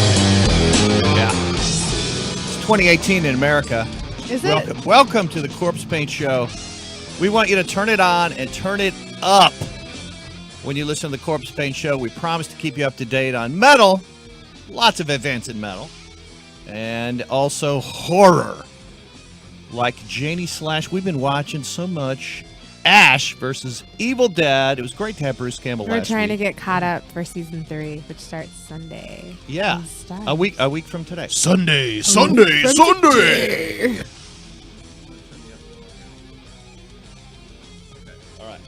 Yeah. It's 2018 in America. Is Welcome, it? welcome to the Corpse Paint Show. We want you to turn it on and turn it up when you listen to the Corpse Paint Show. We promise to keep you up to date on metal, lots of advanced metal, and also horror. Like Jennie Slash, we've been watching so much Ash versus Evil Dead. It was great to have Bruce Campbell We're last trying week. to get caught up for season 3, which starts Sunday. Yeah, a week from today. Sunday.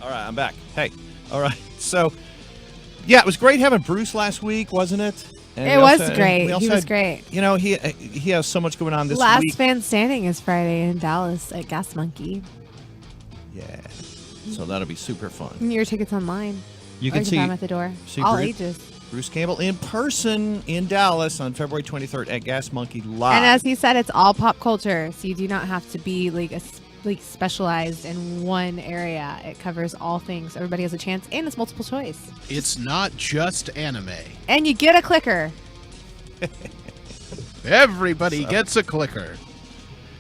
All right, I'm back. Hey, all right. So, yeah, it was great having Bruce last week, wasn't it? And It we was also- great. we also He was had- great. You know, he has so much going on this Last week. fan standing is Friday in Dallas at Gas Monkey. Yeah, so that'll be super fun. Your tickets online. You Or can see buy them at the door. see All Bruce- ages. Bruce Campbell in person in Dallas on February 23rd at Gas Monkey Live. And as he said, it's all pop culture, so you do not have to be like specialized in one area. It covers all things. Everybody has a chance, and it's multiple choice. It's not just anime. And you get a clicker. Everybody gets a clicker.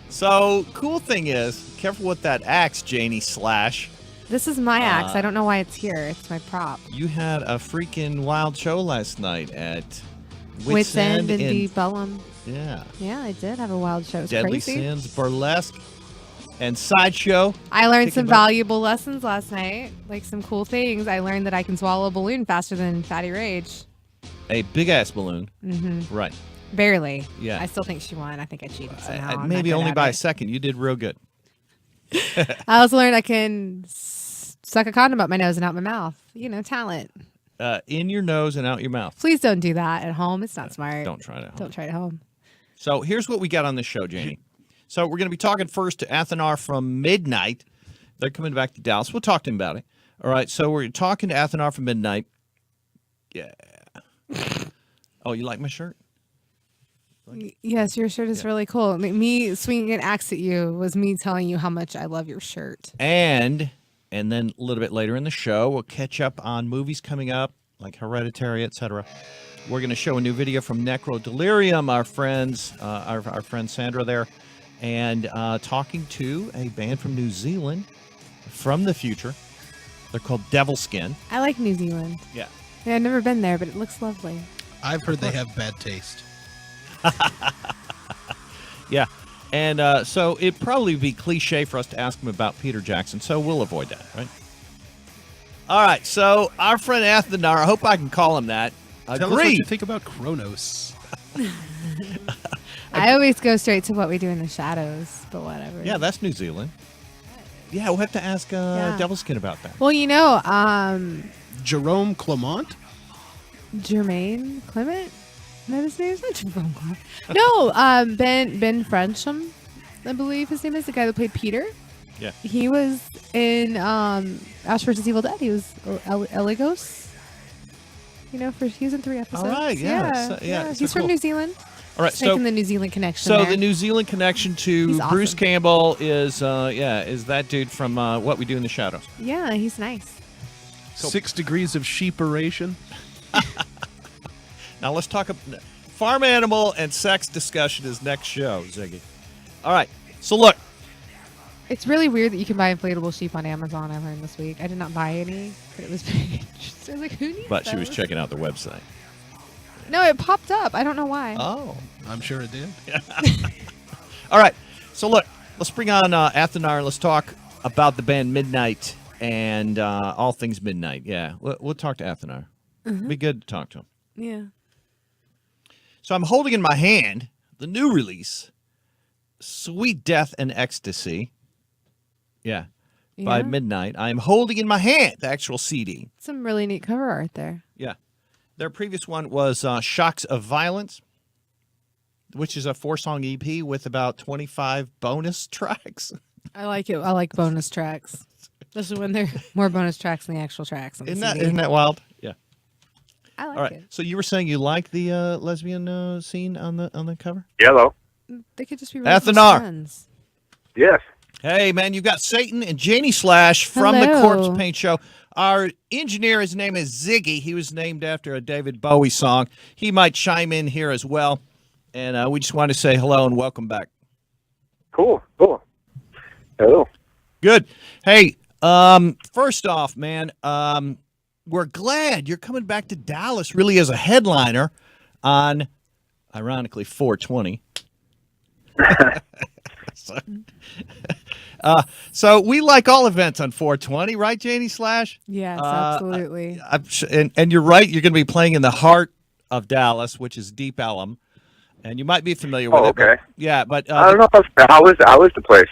So, cool thing is, careful with that axe, Jennie Slash. This is my axe. I don't know why it's here. It's my prop. You had a freaking wild show last night at Wits End and in- Deep Bellum. Yeah. Yeah, I did have a wild show. It was Deadly crazy. Sins, Burlesque, and Sideshow. I learned Kicking some butt. valuable lessons last night, like some cool things. I learned that I can swallow a balloon faster than Fatty Rage. A big-ass balloon. Mm-hmm. Right. Barely. Yeah. I still think she won. I think I cheated somehow. I'm not Maybe good only at by a it. second. You did real good. I also learned I can suck a condom up my nose and out my mouth. You know, talent. In your nose and out your mouth. Please don't do that at home. It's not smart. Don't try it. Don't try it at home. So here's what we got on this show, Jennie. So we're going to be talking first to Athenar from Midnight. They're coming back to Dallas. We'll talk to him about it. All right. So we're talking to Athenar from Midnight. Yeah. Oh, you like my shirt? Yes, your shirt is really cool. Me swinging an axe at you was me telling you how much I love your shirt. And then a little bit later in the show, we'll catch up on movies coming up, like Hereditary, etc. We're going to show a new video from Nekrodelirium, our friends, our friend Sandra there, and talking to a band from New Zealand, from the future. They're called DEVILSKIN. I like New Zealand. Yeah. Yeah, I've never been there, but it looks lovely. I've heard they have bad taste. Yeah. And so it'd probably be cliche for us to ask him about Peter Jackson, so we'll avoid that, right? All right, so our friend Athenar, I hope I can call him that. Tell us what Agreed. you think about Kronos. I always go straight to what we do in the shadows, but whatever. Yeah, that's New Zealand. Yeah, we'll have to ask DEVILSKIN about that. Well, you know, Jerome Clement? Jermaine Clement? No, his name is not Jerome Clement. No, Ben Frensham, I believe his name is, the guy that played Peter. Yeah. He was in Ash vs. Evil Dead. He was Eligos. You know, he was in 3 episodes. All right, yeah. So, He's cool. from New Zealand. All right, Just so making the New Zealand connection. so there. the New Zealand connection to He's Bruce awesome. Campbell is that dude from What We Do in the Shadows. Yeah, he's nice. Cool. 6 degrees of sheeperation. Now let's talk about farm animal and sex discussion is next show, Ziggy. All right, so look. It's really weird that you can buy inflatable sheep on Amazon. I learned this week. I did not buy any, but it was very interesting. I was like, who needs But she was those? checking out the website. No, it popped up. I don't know why. Oh. I'm sure it did. All right, so look, let's bring on Athenar and let's talk about the band Midnight and all things Midnight. Yeah, we'll talk to Athenar. Be good to talk to him. Yeah. So I'm holding in my hand the new release, Sweet Death and Ecstasy. Yeah, by Midnight. I am holding in my hand the actual CD. Some really neat cover art there. Yeah. Their previous one was Shocks of Violence, which is a 4-song EP with about 25 bonus tracks. I like it. I like bonus tracks, especially when they're more bonus tracks than the actual tracks. On the CD. Isn't that wild? Yeah. I like All right. it. So you were saying you like the lesbian scene on the cover? Hello. They could just be really close Athenar. friends. Yes. Hey, man, you've got Satan and Jennie Slash from the Hello. Corpse Paint Show. Our engineer, his name is Ziggy. He was named after a David Bowie song. He might chime in here as well. And we just want to say hello and welcome back. Cool. Hello. Good. Hey, first off, man, we're glad you're coming back to Dallas really as a headliner on, ironically, 420. So we like all events on 420, right, Jennie Slash? Yes, absolutely. And you're right. You're going to be playing in the heart of Dallas, which is Deep Ellum, and you might be familiar with it. Okay. But I don't know how is the place?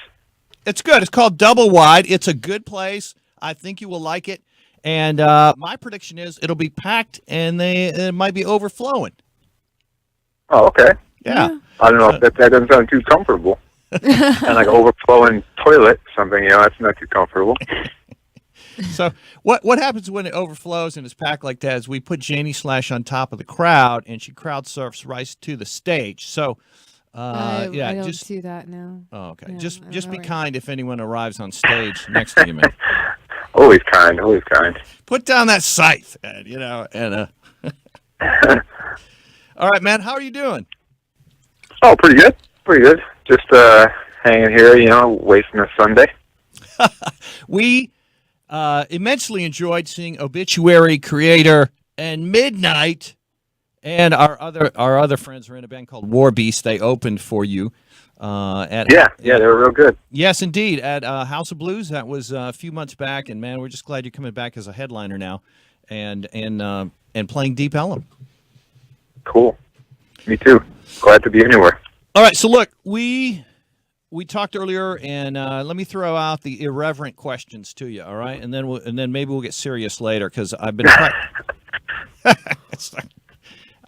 it's good. It's called Double Wide. It's a good place. I think you will like it. And my prediction is it'll be packed, and it might be overflowing. Oh, okay. Yeah. I don't know if that doesn't sound too comfortable. And like overflowing toilet, something, that's not too comfortable. So what happens when it overflows and is packed like that is we put Jennie Slash on top of the crowd, and she crowd surfs right to the stage. So, I don't just do that now. oh, okay. Yeah, just I be know, right? kind if anyone arrives on stage next to you, man. Always kind, always kind. Put down that scythe, Ed, and all right, man. How are you doing? Oh, pretty good. Just hanging here, wasting a Sunday. We immensely enjoyed seeing Obituary, Creator, and Midnight, and our other friends were in a band called War Beast. They opened for you. At They were real good. Yes, indeed, at House of Blues. That was a few months back, and man, we're just glad you're coming back as a headliner now, and playing Deep Ellum. Cool. Me too. Glad to be anywhere. All right, so look, we talked earlier, and let me throw out the irreverent questions to you. All right, and then maybe we'll get serious later because I've been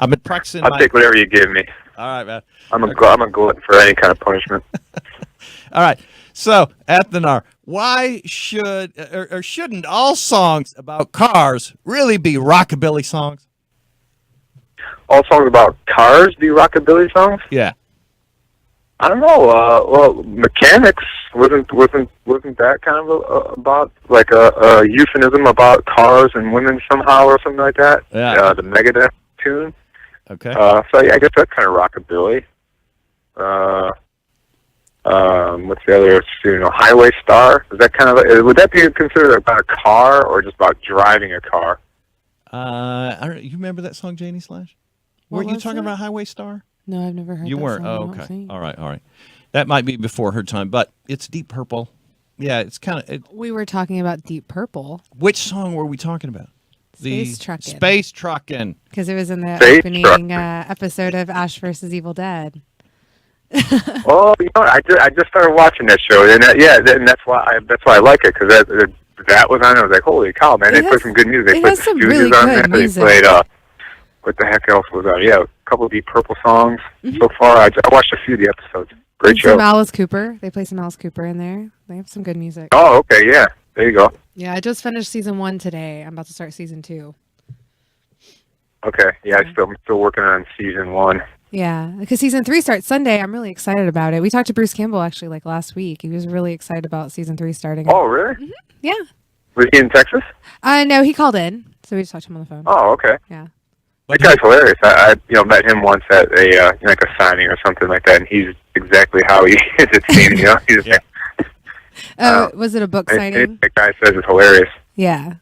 I've been practicing. I'll take whatever you give me. All right, man. I'm a glutton for any kind of punishment. All right, so Athenar, why should or shouldn't all songs about cars really be rockabilly songs? All songs about cars be rockabilly songs? Yeah. I don't know. Well, Mechanics wasn't that kind of about like a euphemism about cars and women somehow or something like that? Yeah. The Megadeth tune. Okay. So yeah, I guess that's kind of rockabilly. What's the other tune? Highway Star. Is that kind of would that be considered about a car or just about driving a car? I don't know. You remember that song, Jennie Slash? What Weren't you was talking that? about Highway Star? No, I've never heard You that weren't. song, I Oh, don't okay. think. All right. That might be before her time, but it's Deep Purple. Yeah, it's kind of. We were talking about Deep Purple Which song were we talking about? Space Truckin'. Space Truckin'. because it was in the Space opening Truckin'. episode of Ash vs. Evil Dead. Oh, I just started watching that show, and that's why I like it because that was on. I was like, holy cow, man! They put some good music. They it put has some Stooges really on good there. music. They played what the heck else was on? Yeah, a couple of Deep Purple songs so far. I watched a few of the episodes. Great And show. some Alice Cooper. They play some Alice Cooper in there. They have some good music. Oh, okay, yeah. There you go. Yeah, I just finished season 1 today. I'm about to start season 2. Okay, yeah. I'm still working on season 1. Yeah, because season 3 starts Sunday. I'm really excited about it. We talked to Bruce Campbell actually like last week. He was really excited about season 3 starting. Oh, really? Yeah. Was he in Texas? No, he called in, so we just talked to him on the phone. Oh, okay. Yeah. That guy's hilarious. I met him once at a like a signing or something like that, and he's exactly how he is. It seems, He's Oh, was it a book signing? anything that guy says is hilarious. Yeah.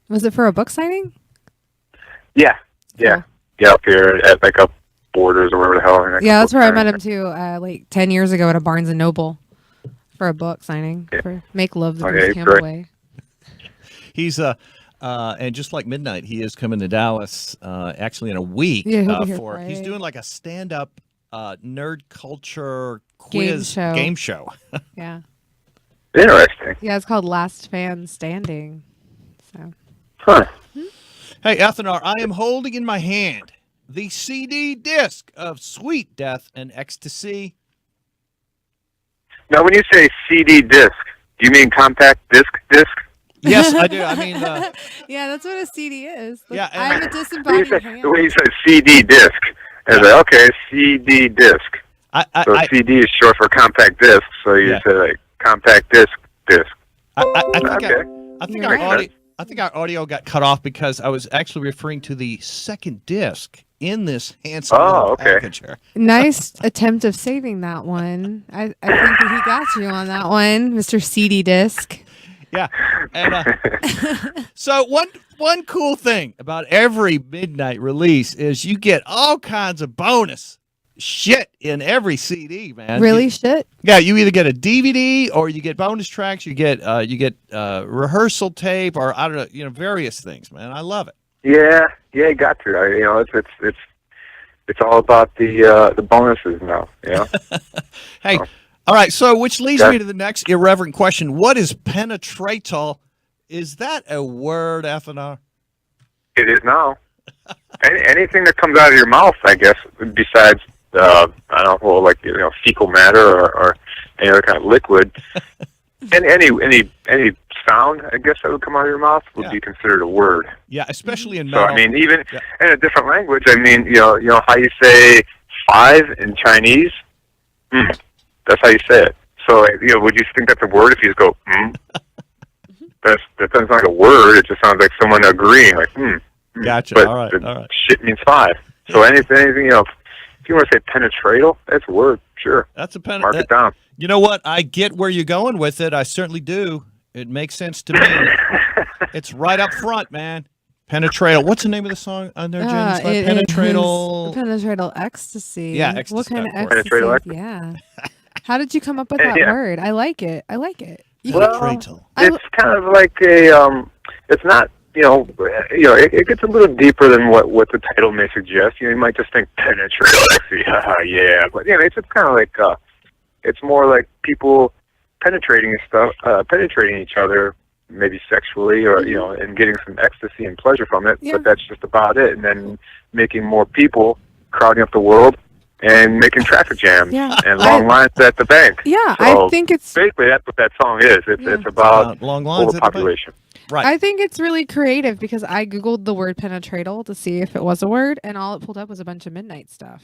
Was it for a book signing? Yeah, yeah, up here at like a Borders or wherever the hell. Yeah, that's where I met him too. Like 10 years ago at a Barnes and Noble. for a book signing. Yeah. For Make Love the Okay, Bruce Campbell great. Way. He's and just like Midnight, he is coming to Dallas actually in a week Yeah, he'll be here for. He's Friday. doing like a stand-up nerd culture quiz Game show. Yeah. Interesting. Yeah, it's called Last Fan Standing. So Huh. Hey, Athenar, I am holding in my hand the CD disc of Sweet Death and Ecstasy. Now, when you say CD disc, do you mean compact disc disc? Yes, I do. I mean, yeah, that's what a CD is. Look, Yeah, and- I'm a The way you disembodied say, hand. the way you said CD disc, I was like, okay, CD disc. So I CD is short for compact disc, so you Yeah. say like compact disc disc. think Okay. I think You're our right. audio. I think our audio got cut off because I was actually referring to the second disc in this handsome little okay. package here. Nice attempt of saving that one. I think that he got you on that one, Mr. CD Disc. Yeah, and so one cool thing about every Midnight release is you get all kinds of bonus shit in every CD, man. Really shit? Yeah, you either get a DVD or you get bonus tracks. You get rehearsal tape, or I don't know, various things, man. I love it. Yeah, you got to. It's all about the bonuses now. Hey, Oh. all right. So, which leads Yeah. me to the next irreverent question: what is penetratal? Is that a word, Athenar? It is now. Anything that comes out of your mouth, I guess, besides I don't know, like fecal matter or any other kind of liquid, and any sound, I guess, that would come out of your mouth would Yeah. be considered a word. Yeah, especially in So metal. I mean, even Yeah. in a different language, I mean, you know how you say 5 in Chinese. That's how you say it. So would you think that's a word if you just go that doesn't sound like a word. It just sounds like someone agreeing, like Gotcha. But All right. the All right. shit means 5. So anything, if you want to say penetratal, that's a word. Sure. That's a Mark it down. You know what? I get where you're going with it. I certainly do. It makes sense to me. It's right up front, man. Penetratal. What's the name of the song on there, Jenny? It Penetratal. is Penetratal Ecstasy. Yeah, What ecstasy, kind of of course. ecstasy? Penetratal ecstasy. Yeah. How did you come up with that Yeah. word? I like it. You Well, Penetratal. It's kind of like a. It's not. It gets a little deeper than what the title may suggest. You might just think penetratal ecstasy. Yeah, but it's just kind of like. It's more like people penetrating each other, maybe sexually, or and getting some ecstasy and pleasure from it. Yeah. But that's just about it. And then making more people crowding up the world and making traffic jams Yeah. and long lines at the bank. Yeah, So I think it's basically that's what that song is. It's about long lines at the bank. overpopulation. Right. I think it's really creative because I googled the word penetratal to see if it was a word, and all it pulled up was a bunch of Midnight stuff.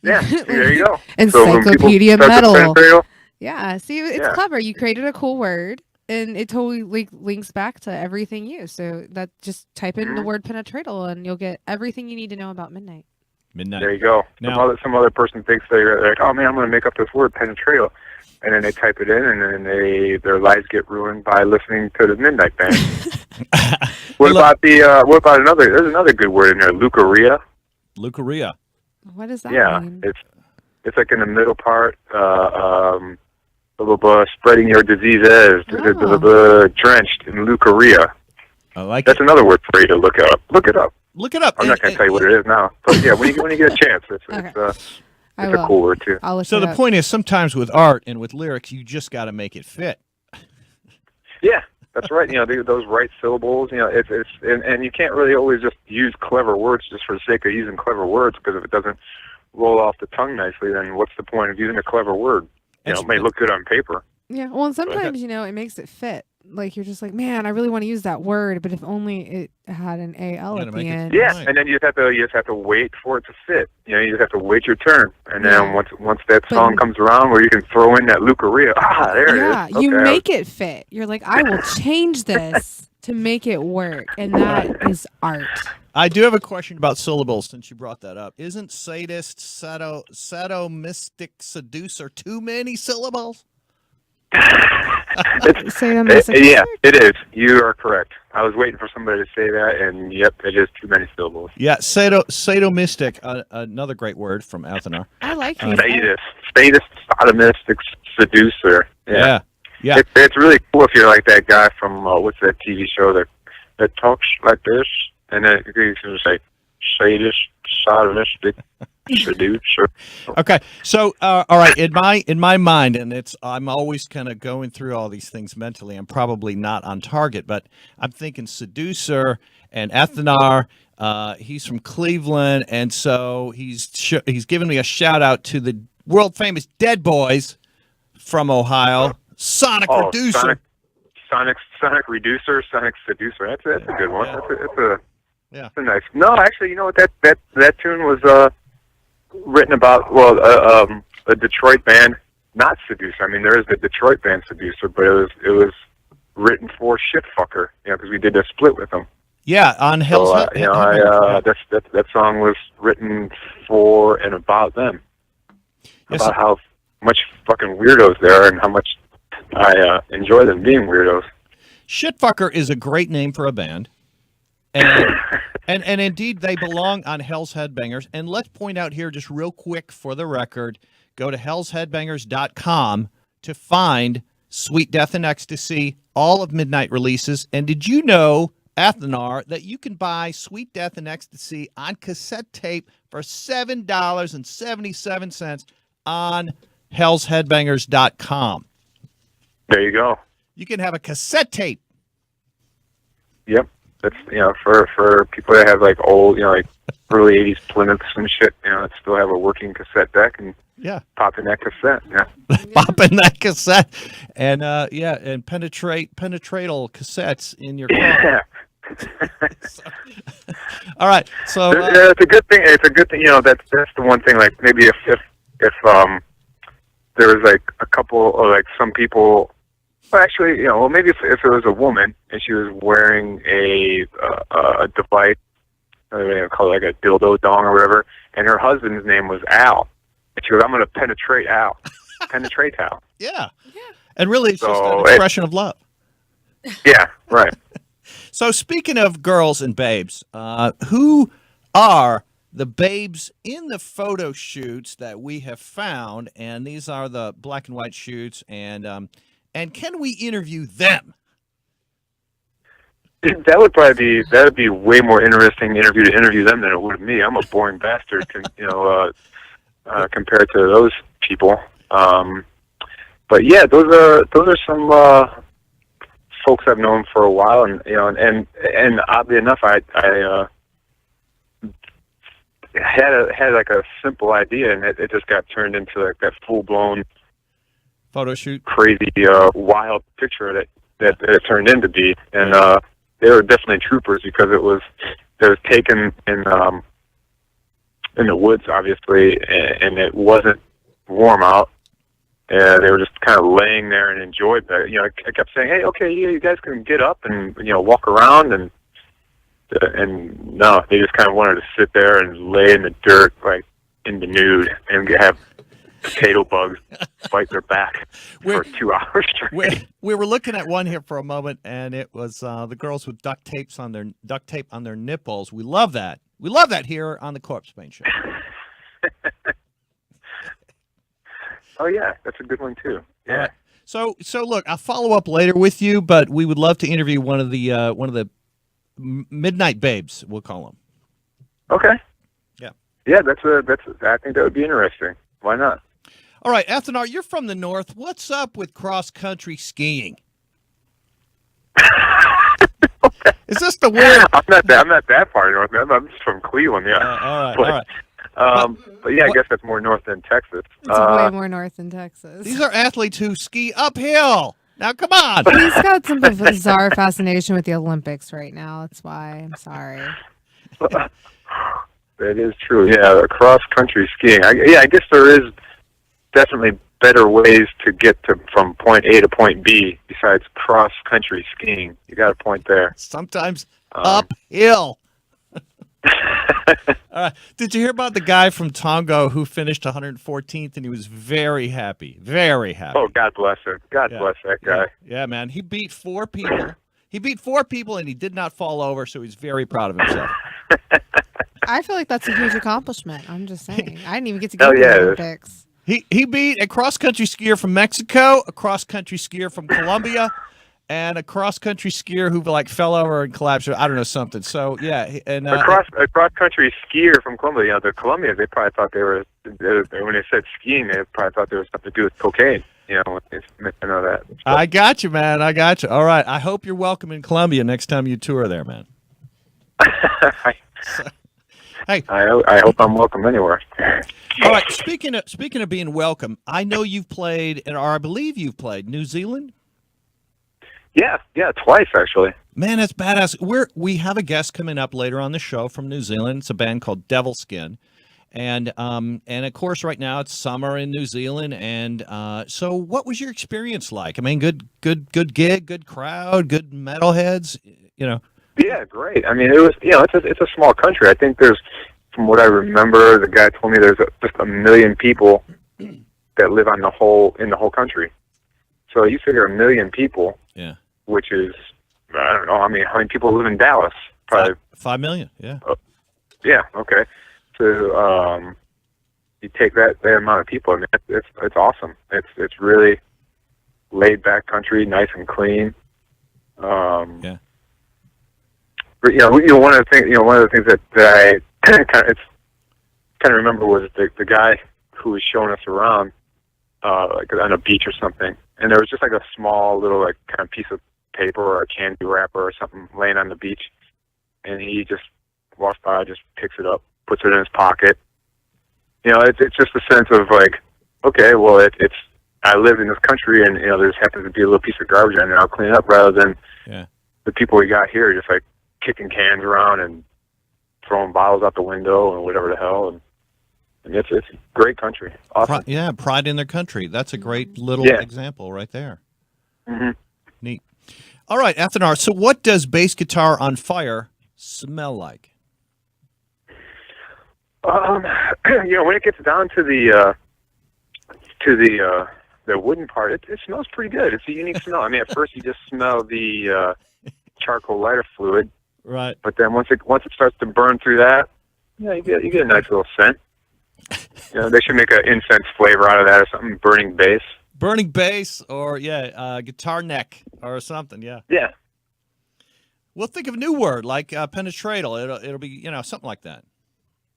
Yeah, see, there you go. Encyclopedia So when people Metal. start to penetratal, Yeah, see, it's Yeah. clever. You created a cool word, and it totally links back to everything you. So that just type in the word penetratal, and you'll get everything you need to know about Midnight. Midnight. there you go. Now- Some other person thinks they're like, oh man, I'm going to make up this word penetratal, and then they type it in, and then their lives get ruined by listening to the Midnight Band. What about another? There's another good word in there, leukorrhea. Leukorrhea. What does that Yeah, mean? it's like in the middle part, blah, blah, blah, spreading your diseases, drenched in leukorrhea. I like That's it. another word for you to look up. Look it up. Look it up. I'm not going to tell you what it is now, but yeah, when you get a chance, it's I a will. cool word too. I'll look So it the up. point is, sometimes with art and with lyrics, you just got to make it fit. Yeah, that's right. Those right syllables. And you can't really always just use clever words just for the sake of using clever words, because if it doesn't roll off the tongue nicely, then what's the point of using a clever word? It may look good on paper. Yeah, well, and sometimes, it makes it fit. Like, you're just like, man, I really want to use that word, but if only it had an AL You at gotta the make it end. fit. Yeah, Right. and then you just have to wait for it to fit. You just have to wait your turn, and then Yeah. once that song But- comes around where you can throw in that leukorrhea, there Yeah, it is. you Okay. make it fit. You're like, I will change this to make it work, and that is art. I do have a question about syllables since you brought that up. Isn't sadist, sadomystic, seducer too many syllables? Sadomasochistic? Yeah, it is. You are correct. I was waiting for somebody to say that, and yep, it is too many syllables. Yeah, sadomastic, another great word from Athenar. I like these. Sadist, sodomistic, seducer. Yeah. It's really cool if you're like that guy from what's that TV show that talks like this, and then you can just say sadist, sodomistic, seducer. Okay, so all right, in my mind, and I'm always kind of going through all these things mentally. I'm probably not on target, but I'm thinking seducer and Athenar. He's from Cleveland, and so he's giving me a shout out to the world famous Dead Boys from Ohio. Sonic Reducer. Sonic Reducer, Sonic Seducer. That's a good one. Yeah. That's a nice. No, actually, you know what? That tune was written about a Detroit band, not Seducer. I mean, there is the Detroit band Seducer, but it was written for Shitfucker. Because we did a split with them. Yeah, on Hell's that song was written for and about them. Yes, about how much fucking weirdos they are and how much I enjoy them being weirdos. Shitfucker is a great name for a band. And, and indeed, they belong on Hell's Headbangers. And let's point out here, just real quick for the record, go to hellsheadbangers.com to find Sweet Death and Ecstasy, all of Midnight releases. And did you know, Athenar, that you can buy Sweet Death and Ecstasy on cassette tape for $7.77 on hellsheadbangers.com? There you go. You can have a cassette tape. Yep. That's, for people that have like old, like early 80s Plymouths and shit, that still have a working cassette deck and pop in that cassette. Yeah. Pop in that cassette and and penetratal cassettes in your car. Yeah. All right. So it's a good thing. It's a good thing. That's the one thing. Like maybe if there was like a couple or like some people. Well, actually, maybe if it was a woman and she was wearing a device, call it like a dildo dong or whatever, and her husband's name was Al, and she goes, "I'm going to penetrate Al, penetrate Al." Yeah. And really, it's just an expression of love. Yeah. Right. So speaking of girls and babes, who are the babes in the photo shoots that we have found? And these are the black and white shoots, and can we interview them? That would be way more interesting to interview them than it would me. I'm a boring bastard, compared to those people. But yeah, those are some folks I've known for a while, and oddly enough, I had like a simple idea, and it just got turned into like that full blown photo shoot, crazy, wild picture that it turned into be, and they were definitely troopers because it was taken in the woods, obviously, and it wasn't warm out, and they were just kind of laying there and enjoyed that. I kept saying, "Hey, okay, you guys can get up and walk around," and no, they just kind of wanted to sit there and lay in the dirt, like in the nude, and have potato bugs bite their back for 2 hours straight. We were looking at one here for a moment, and it was the girls with duct tape on their nipples. We love that. We love that here on the Corpse Paint Show. Oh yeah, that's a good one too. Yeah. All right. So look, I'll follow up later with you, but we would love to interview one of the Midnight Babes, we'll call them. Okay. Yeah. Yeah, I think that would be interesting. Why not? All right, Athenar, you're from the north. What's up with cross-country skiing? Is this the word? I'm not that far north. I'm just from Cleveland. Yeah. All right. But yeah, I guess that's more north than Texas. It's way more north than Texas. These are athletes who ski uphill. Now, come on. He's got some bizarre fascination with the Olympics right now. That's why. I'm sorry. That is true. Yeah, cross-country skiing. I guess there is definitely better ways to get from point A to point B besides cross-country skiing. You got a point there. Sometimes uphill. All right. Did you hear about the guy from Tonga who finished 114th and he was very happy? Very happy. Oh, God bless him. God Yeah. bless that guy. Yeah, man. He beat 4 people. He beat 4 people and he did not fall over, so he's very proud of himself. I feel like that's a huge accomplishment. I'm just saying. I didn't even get to go Hell to yeah, the it is. Olympics. He beat a cross-country skier from Mexico, a cross-country skier from Colombia, and a cross-country skier who like fell over and collapsed. I don't know, something. So, yeah. And A cross-country skier from Colombia. You know, the Colombians, they probably thought when they said skiing, they probably thought there was something to do with cocaine. You know, I know that. I got you, man. I got you. All right. I hope you're welcome in Colombia next time you tour there, man. Hey. I hope I'm welcome anywhere. All right. Speaking of being welcome, I know you've played, or I believe you've played New Zealand. Yeah, twice actually. Man, that's badass. We have a guest coming up later on the show from New Zealand. It's a band called DEVILSKIN. And of course, right now it's summer in New Zealand. And so, what was your experience like? I mean, good gig, good crowd, good metalheads. You know. Yeah, great. I mean, it was. You know, it's a small country. I think there's, from what I remember, the guy told me there's just 1 million people that live in the whole country. So you figure 1 million people. Yeah. Which is, I don't know. I mean, how many people live in Dallas? Probably 5 million. Yeah. Yeah. Okay. So you take that amount of people. I mean, it's awesome. It's really laid back country, nice and clean. Yeah. But, one of the things that I kind of remember was the guy who was showing us around, like on a beach or something, and there was just like a small little like kind of piece of paper or a candy wrapper or something laying on the beach, and he just walks by, just picks it up, puts it in his pocket. You know, it's just a sense of like, okay, well, it's I live in this country, and there just happens to be a little piece of garbage on it. I'll clean it up, rather than the people we got here just like kicking cans around and throwing bottles out the window and whatever the hell. And it's a great country. Awesome. Pride in their country. That's a great little example right there. Mm-hmm. Neat. All right, Athenar, so what does Bass Guitar on Fire smell like? When it gets down to the wooden part, it smells pretty good. It's a unique smell. I mean, at first you just smell the charcoal lighter fluid, right? But then once it starts to burn through that, you get a nice little scent. They should make an incense flavor out of that or something. Burning bass, or guitar neck or something. Yeah. We'll think of a new word like penetratal. It'll be something like that.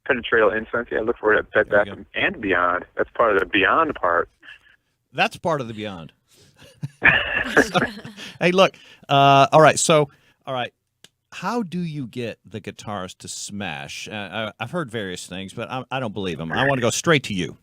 Penetratal incense. Yeah, look for it at Bed Bath and Beyond. That's part of the Beyond part. That's part of the Beyond. Hey, look. All right. So, how do you get the guitars to smash? I've heard various things, but I don't believe them. I want to go straight to you.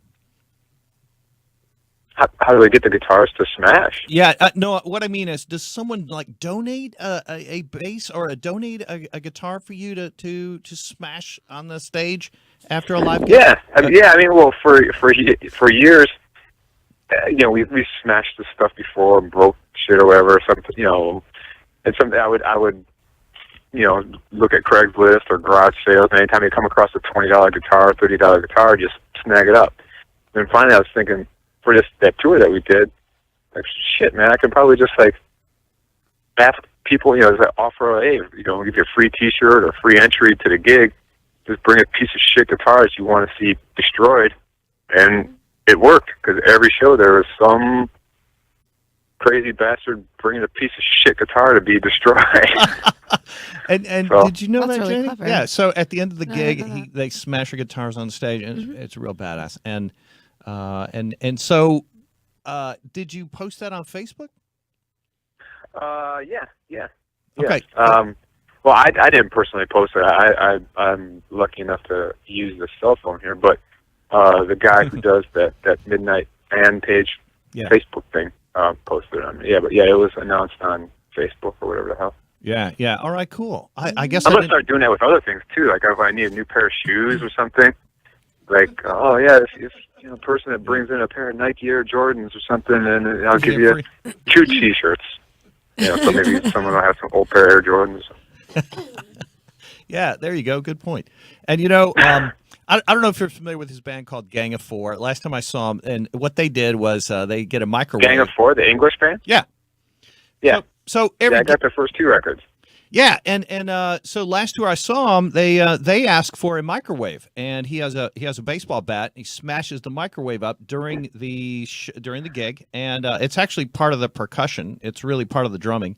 How do they get the guitars to smash? Yeah, no. What I mean is, does someone like donate a bass or donate a guitar for you to smash on the stage after a live gig? Yeah, I mean, well, for years, we smashed this stuff before, and broke shit or whatever, something, and something I would look at Craigslist or garage sales, and anytime you come across a $20 guitar, $30 guitar, just snag it up. And finally, I was thinking, for that tour that we did, like, shit, man, I could probably just like ask people, offer we'll give you a free T-shirt or free entry to the gig. Just bring a piece of shit guitars you want to see destroyed, and it worked, because every show there was some crazy bastard bringing a piece of shit guitar to be destroyed. And so, did you know that's that, really Jenny? clever. Yeah. So at the end of the gig, they smash your guitars on stage, and it's real badass. And so, did you post that on Facebook? Yeah. Okay. Well, I didn't personally post it. I'm lucky enough to use the cell phone here, but the guy who does that Midnight Fan page Facebook thing posted it on me. But it was announced on Facebook or whatever the hell. Yeah. All right, cool. I guess I'm gonna start doing that with other things too. Like if I need a new pair of shoes or something, like this person that brings in a pair of Nike Air Jordans or something, and I'll give you 2 T-shirts. So maybe someone will have some old pair of Air Jordans. Yeah, there you go. Good point. And I don't know if you're familiar with his band called Gang of Four. Last time I saw them, and what they did was they get a microwave. Gang of Four, the English band? Yeah. Yeah. So I got their first 2 records. Yeah, and so last tour I saw him, they ask for a microwave, and he has a baseball bat. He smashes the microwave up during the gig, and it's actually part of the percussion. It's really part of the drumming.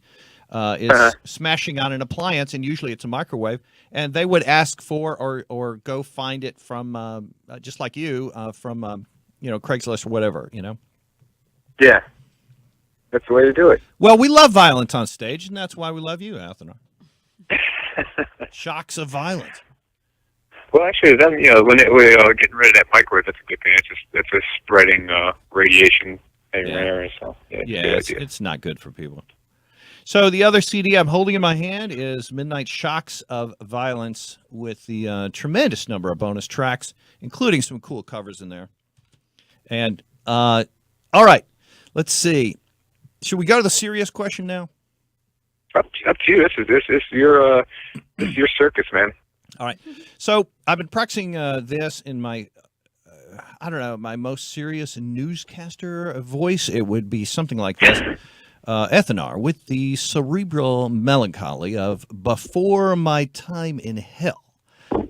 Is smashing on an appliance, and usually it's a microwave. And they would ask for or go find it from just like you from Craigslist or whatever. Yeah. That's the way to do it. Well, we love violence on stage, and that's why we love you, Athenar. Shocks of violence. Well, actually, then when we're getting rid of that microwave, that's a good thing. It's a spreading radiation thing there. So it's not good for people. So the other CD I'm holding in my hand is Midnight Shocks of Violence with the tremendous number of bonus tracks, including some cool covers in there. And all right, let's see. Should we go to the serious question now? Up to you. This is your circus, man. All right. So I've been practicing this in my my most serious newscaster voice. It would be something like this. Athenar with the cerebral melancholy of Before My Time in Hell,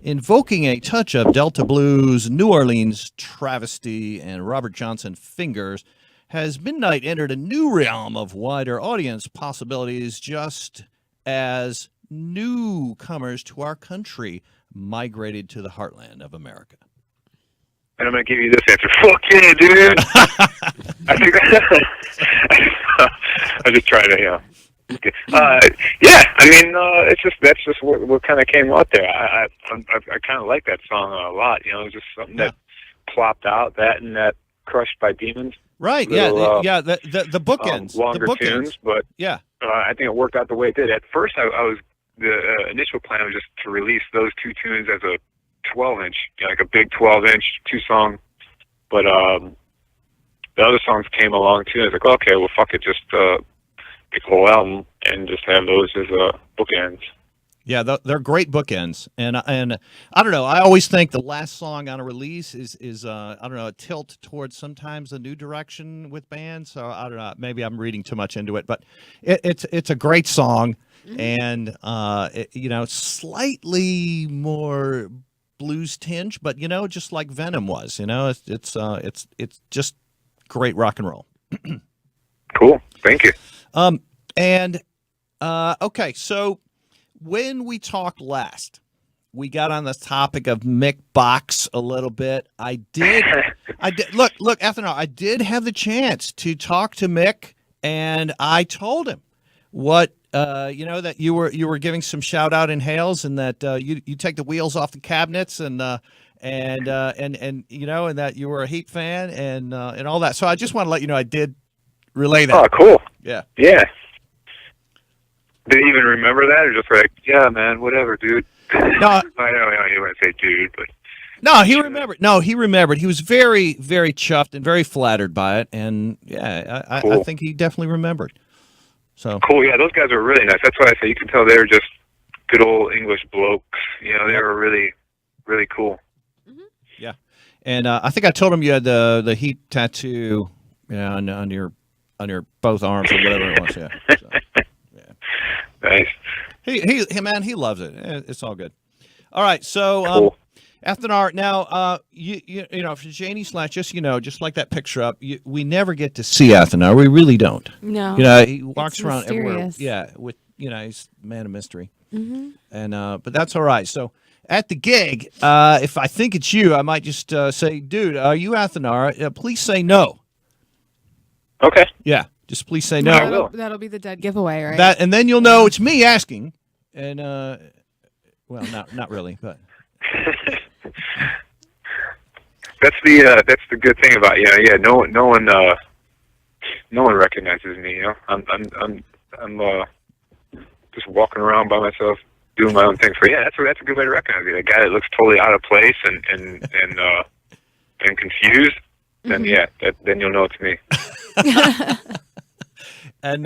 invoking a touch of Delta Blues, New Orleans travesty, and Robert Johnson fingers, has Midnight entered a new realm of wider audience possibilities just as newcomers to our country migrated to the heartland of America? And I'm going to give you this answer. Fuck yeah, dude! I think I'm just trying to, yeah, I mean, that's just what kind of came out there. I kind of like that song a lot. It was just something that plopped out, that and that Crushed by Demons. Right, little, the bookends. Longer the bookends. tunes, but yeah. I think it worked out the way it did. At first, the initial plan was just to release those 2 tunes as a 12-inch, like a big 12-inch 2-song. But the other songs came along too. I was like, okay, well, fuck it, just pick a whole album and just have those as bookends. Yeah, they're great bookends, and I don't know. I always think the last song on a release is I don't know, a tilt towards sometimes a new direction with bands. So I don't know. Maybe I'm reading too much into it, but it's a great song, and slightly more blues tinge, but just like Venom was. It's just great rock and roll. Cool, thank you. Okay, so. When we talked last, we got on the topic of Mick Box a little bit. I did. Look, Athenar, I did have the chance to talk to Mick, and I told him what that you were giving some shout out inhales, and that you take the wheels off the cabinets, and that you were a Heat fan, and all that. So I just want to let you know I did relay that. Oh, cool. Yeah. Yeah. Did he even remember that, or just like, yeah, man, whatever, dude? No, I know you wouldn't say dude, but no, he remembered. No, he remembered. He was very, very chuffed and very flattered by it, and yeah, cool. I think he definitely remembered. So cool. Yeah, those guys were really nice. That's why I say you can tell they were just good old English blokes. They were really, really cool. Mm-hmm. Yeah, and I think I told him you had the Heat tattoo, on your both arms or whatever it was. Yeah. So. Nice. He man, he loves it. It's all good. All right, so cool. Athenar, now you for Janie Slash, just like that picture up, we never get to see Athenar. We really don't. No. He walks around everywhere. Yeah, with he's a man of mystery. Mm-hmm. And but that's all right. So at the gig, if I think it's you, I might just say, dude, are you Athenar? Please say no. Okay. Yeah. Just please say no. That'll be the dead giveaway, right? And then you'll know it's me asking. And well, not really, but that's the good thing about no one recognizes me. I'm just walking around by myself doing my own thing. So yeah, that's a good way to recognize me. A guy that looks totally out of place and confused. Then then you'll know it's me. And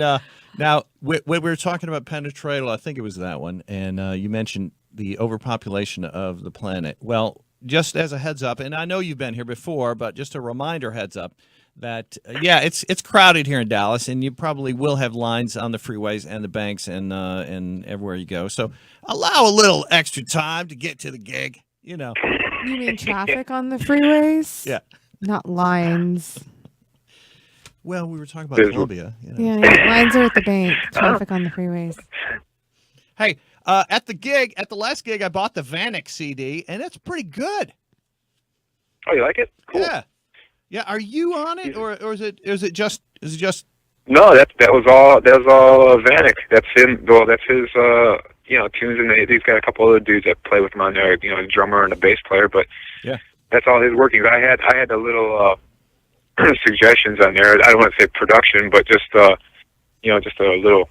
now, when we were talking about Penetratal, I think it was that one, and you mentioned the overpopulation of the planet. Well, just as a heads up, and I know you've been here before, but just a reminder, heads up, that it's crowded here in Dallas, and you probably will have lines on the freeways and the banks and everywhere you go. So allow a little extra time to get to the gig. You know. You mean traffic on the freeways? Yeah. Not lines. Well, we were talking about Columbia. You know. Yeah, lines are at the bank. Traffic on the freeways. Hey, at the last gig, I bought the Vanek CD, and it's pretty good. Oh, you like it? Cool. Yeah. Yeah, are you on it, or is it just? No, that was all Vanek. That's him. Well, that's his tunes, and he's got a couple other dudes that play with him on there. A drummer and a bass player, but yeah, that's all his workings. I had a little suggestions on there. I don't want to say production, but just just a little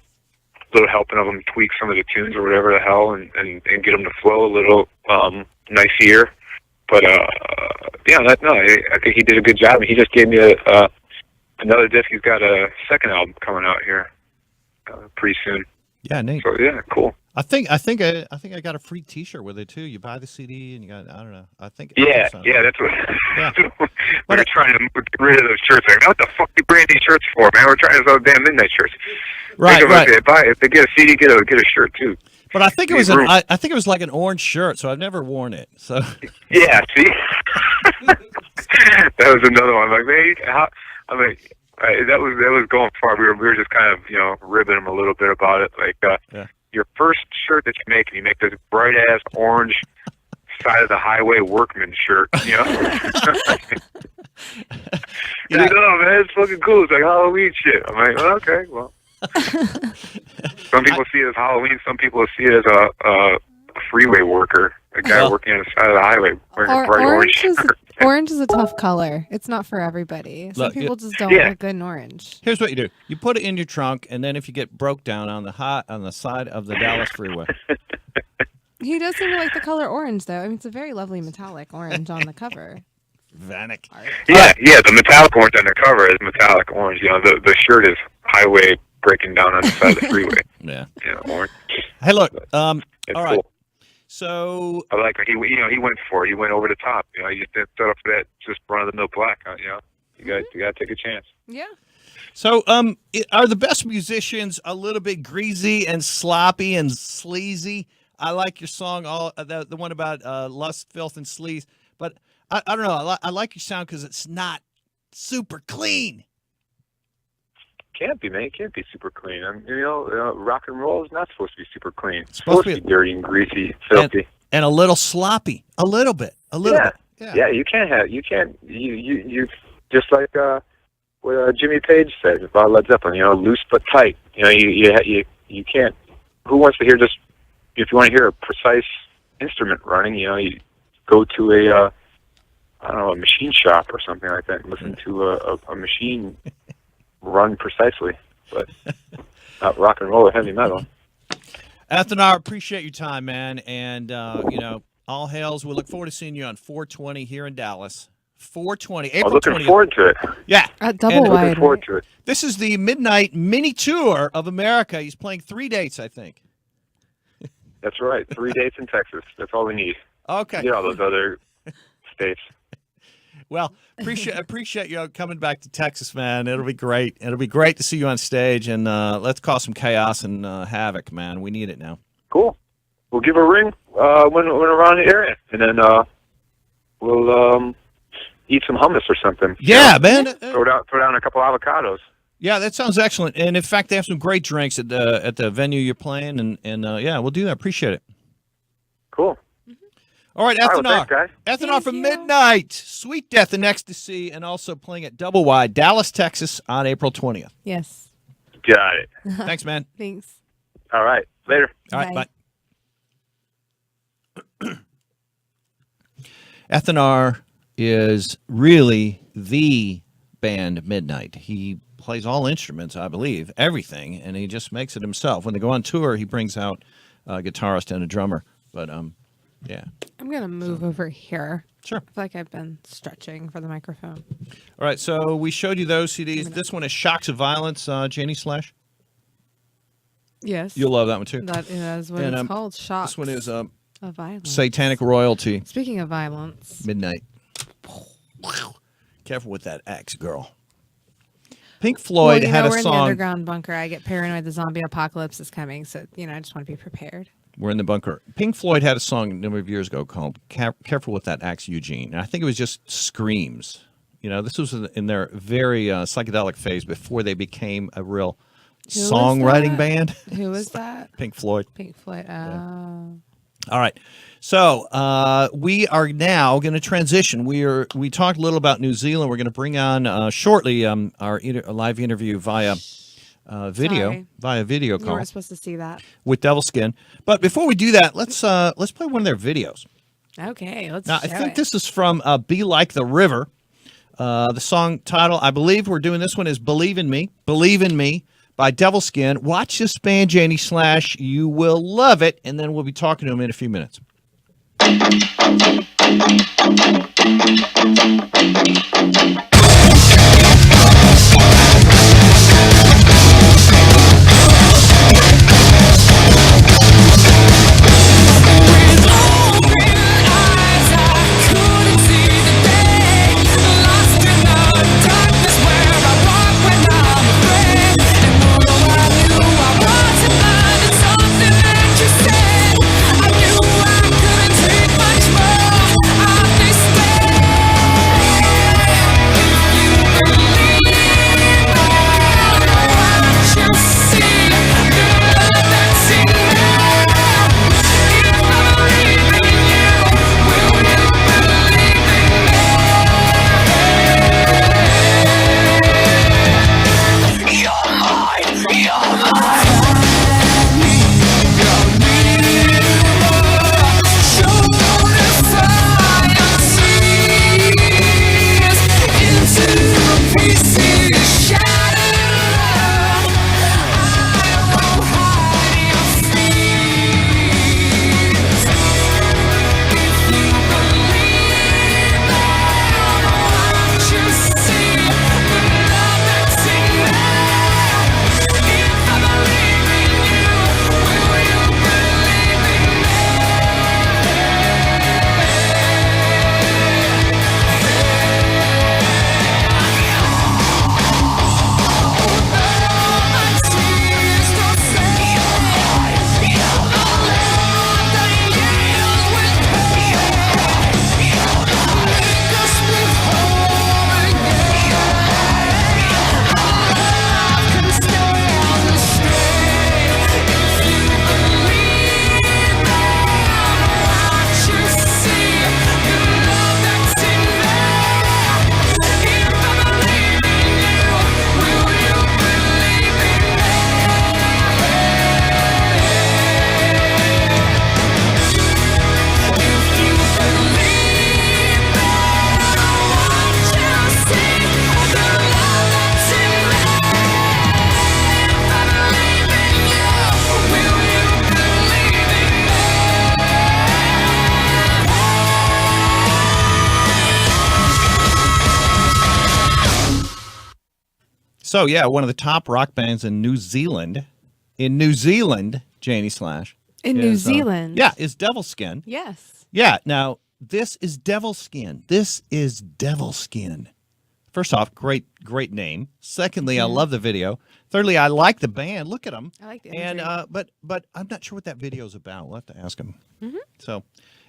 helping of them tweak some of the tunes or whatever the hell, and get them to flow a little nicer. But I think he did a good job, and he just gave me another disc. He's got a second album coming out here pretty soon. Yeah, Nate. So yeah, cool. I think I got a free T-shirt with it too. You buy the CD and you got, I don't know. I think yeah, that's what. Yeah. We're trying to get rid of those shirts. Like, what the fuck do you brand these shirts for, man? We're trying to sell damn midnight shirts. Right. If they get a CD, get a shirt too. But I think it was like an orange shirt, so I've never worn it. So yeah, see, that was another one. I'm like, man, that was going far. We were just kind of ribbing him a little bit about it. Like your first shirt that you make this bright ass orange side of the highway workman shirt. Yeah. He's like, oh man, it's fucking cool. It's like Halloween shit. I'm like, well, okay, well. Some people see it as Halloween. Some people see it as a freeway worker, a guy working on the side of the highway wearing a bright orange shirt. Orange is a tough color. It's not for everybody. Some people just don't look good in orange. Here's what you do: you put it in your trunk, and then if you get broke down on the side of the Dallas freeway. He does seem to like the color orange, though. I mean, it's a very lovely metallic orange on the cover. Vanek. Yeah, the metallic orange on the cover is metallic orange. The shirt is highway breaking down on the side of the freeway. Yeah. Orange. Hey, look. It's all right. cool. So I like he went for it. He went over the top. He just didn't settle for that just run of the mill black. You gotta take a chance. Yeah. So are the best musicians a little bit greasy and sloppy and sleazy? I like your song, the one about lust, filth, and sleaze. But I don't know. I like your sound because it's not super clean. Can't be, man. It can't be super clean. Rock and roll is not supposed to be super clean. It's supposed to be dirty and greasy, filthy, and a little sloppy. A little bit. bit. Yeah. You just like what Jimmy Page said about Led Zeppelin. Loose but tight. You can't. Who wants to hear just? If you want to hear a precise instrument running, you go to a machine shop or something like that and listen to a machine run precisely, but not rock and roll or heavy metal. Athenar, appreciate your time, man, and all hails. We look forward to seeing you on 420 here in Dallas. 420, April 20th. Looking forward to it. Yeah, at Double Wide. Looking forward to it. This is the Midnight Mini Tour of America. He's playing 3 dates, I think. That's right. 3 dates in Texas. That's all we need. Okay. Get all those other states. Well, appreciate you coming back to Texas, man. It'll be great. It'll be great to see you on stage, and let's cause some chaos and havoc, man. We need it now. Cool. We'll give a ring when we're around the area, and then we'll eat some hummus or something. Yeah, man. Throw down a couple avocados. Yeah, that sounds excellent. And in fact, they have some great drinks at the venue you're playing, and yeah, we'll do that. Appreciate it. Cool. All right, Athenar. Well, thanks, guys. Athenar from Midnight, Sweet Death and Ecstasy, and also playing at Double Wide, Dallas, Texas, on April 20th. Yes. Got it. Thanks, man. Thanks. All right. Later. All right, Bye. Athenar is really the band Midnight. He plays all instruments, I believe, everything, and he just makes it himself. When they go on tour, he brings out a guitarist and a drummer. But yeah. I'm going to move over here. Sure. I feel like I've been stretching for the microphone. All right, so we showed you those CDs. This one is Shocks of Violence, Jennie Slash. Yes. You'll love that one, too. That is what it's called, Shocks. This one is Of violence. Satanic royalty. Speaking of violence. Midnight. Careful with that axe, girl. Pink Floyd had a we're in the song. underground bunker. I get paranoid the zombie apocalypse is coming. So, I just want to be prepared. We're in the bunker. Pink Floyd had a song a number of years ago called Careful with That Axe, Eugene. And I think it was just screams. This was in their very psychedelic phase before they became a real songwriting band. Who was that? Pink Floyd. Pink Floyd. All right. So we are now going to transition. We talked a little about New Zealand. We're going to bring on shortly our live interview via video You call. weren't supposed to see that. With Devilskin. But before we do that, let's play one of their videos. Okay, let's Now, I show think it. this is from Be Like the River. The song title, I believe we're doing this one, is Believe in Me by Devilskin. Watch this band, Jennie Slash. You will love it. And then we'll be talking to him in a few minutes. So, yeah, one of the top rock bands in New Zealand. Jennie Slash. In New Zealand? Is Devilskin. Yes. Yeah, now, this is Devilskin. First off, great name. Secondly, I love the video. Thirdly, I like the band. Look at them. I like the imagery. And but I'm not sure what that video is about. We'll have to ask them. Mm-hmm. So,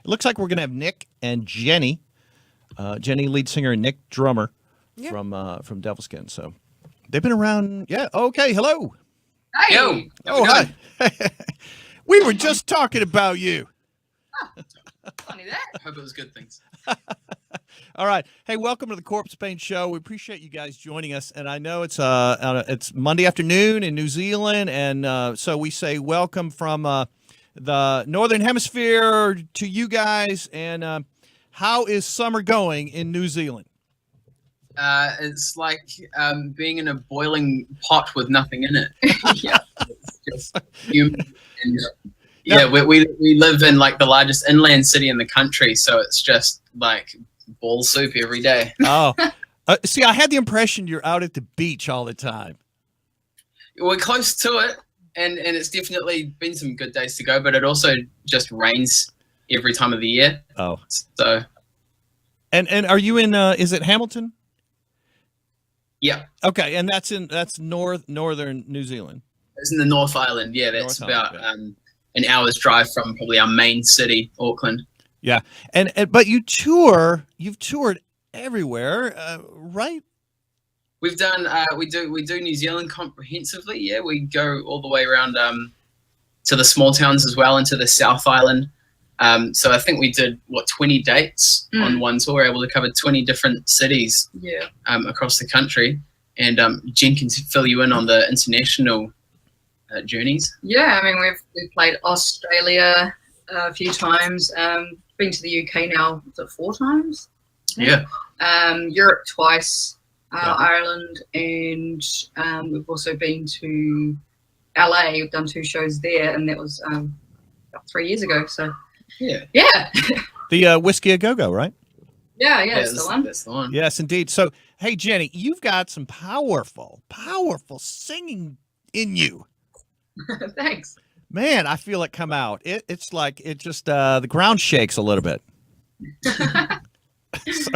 it looks like we're going to have Nick and Jennie. Jennie, lead singer, and Nick, drummer, from Devilskin. So, they've been around. Yeah. Okay. Hello. Hi. Yo. Oh, hi. We were just talking about you. Funny that. Hope it was good things. All right. Hey, welcome to the Corpse Paint Show. We appreciate you guys joining us. And I know it's Monday afternoon in New Zealand. And so we say welcome from the Northern Hemisphere to you guys. And how is summer going in New Zealand? It's like being in a boiling pot with nothing in it. Yeah, it's just humid. And, yeah, we live in like the largest inland city in the country, so it's just like ball soup every day. Oh, see, I had the impression you're out at the beach all the time. We're close to it, and it's definitely been some good days to go, but it also just rains every time of the year. Oh, So and are you in? Is it Hamilton? yeah, Okay, and that's northern New Zealand. it's in the North Island. Yeah, that's North about Island, an hour's drive from probably our main city, Auckland. Yeah, and but you've toured everywhere, right? We've done we do New Zealand comprehensively. Yeah, we go all the way around to the small towns as well, into the South Island. So I think we did 20 dates on one tour. We're able to cover 20 different cities. Yeah. Across the country, and Jen can fill you in on the international journeys. Yeah, I mean we've played Australia a few times. Been to the UK now, is it 4 times? Yeah. Europe twice, Yeah. Ireland, and we've also been to LA. We've done 2 shows there, and that was about 3 years ago. So Yeah. yeah, The Whiskey A Go Go, right? yeah, that's the one. That's the one. Yes, indeed. So, hey, Jenny, you've got some powerful singing in you. Thanks. Man, I feel it come out. It's like it just the ground shakes a little bit. So,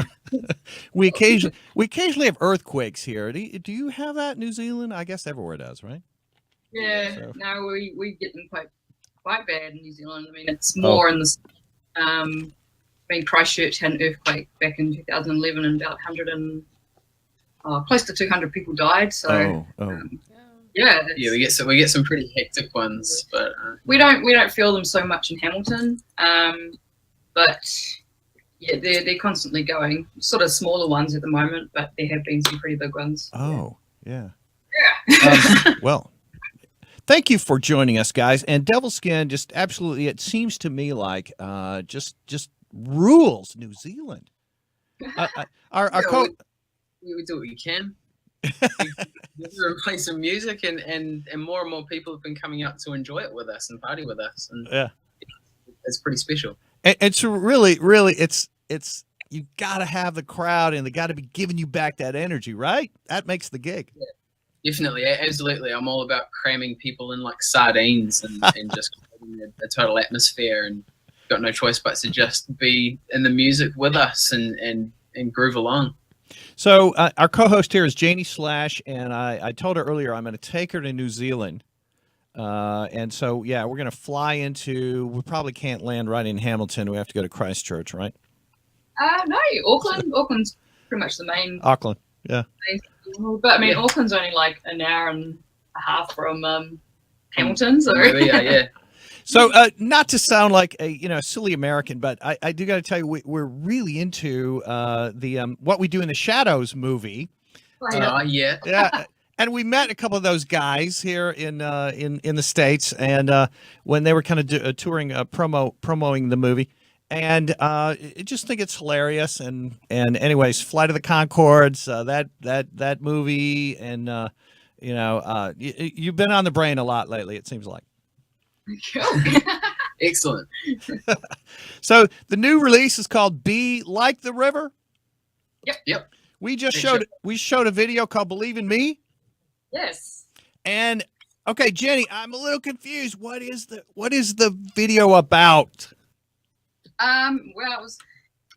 we occasionally have earthquakes here. Do you have that in New Zealand? I guess everywhere does, right? Yeah, So- no, we get them quite bad in New Zealand. I mean, it's more in the. I mean, Christchurch had an earthquake back in 2011, and about 100 and close to 200 people died. So Oh. yeah, Yeah, we get some pretty hectic ones, but we don't feel them so much in Hamilton, but yeah, they're constantly going. Sort of smaller ones at the moment, but there have been some pretty big ones. Oh, yeah. Yeah. Well, thank you for joining us, guys. And Devilskin, just absolutely, it seems to me like just rules New Zealand. Our Yeah, co. we do what we can. We play some music, and more people have been coming out to enjoy it with us and party with us, and Yeah. it's pretty special. And it's really, it's you got to have the crowd, and they got to be giving you back that energy, right? That makes the gig. Definitely, absolutely. I'm all about cramming people in like sardines and just creating a total atmosphere, and got no choice but to just be in the music with us and groove along. So our co-host here is Janie Slash, and I told her earlier I'm going to take her to New Zealand. And so, yeah, we're going to fly into, we probably can't land right in Hamilton. We have to go to Christchurch, right? No, Auckland. Auckland's pretty much the main. Auckland, yeah. But I mean, Auckland's only like an hour and a half from Hamilton. So Yeah. So not to sound like a silly American, but I do got to tell you we're really into the What We Do in the Shadows movie. Yeah. Yeah, and we met a couple of those guys here in the States, and when they were kind of touring, promoting the movie, and I just think it's hilarious. And anyways, Flight of the Conchords, that movie, and you've been on the brain a lot lately. It seems like. Excellent. So the new release is called "Be Like the River." Yep. We just Thanks, showed a video called "Believe in Me." yes. And okay, Jenny, I'm a little confused. What is the video about? Well, it was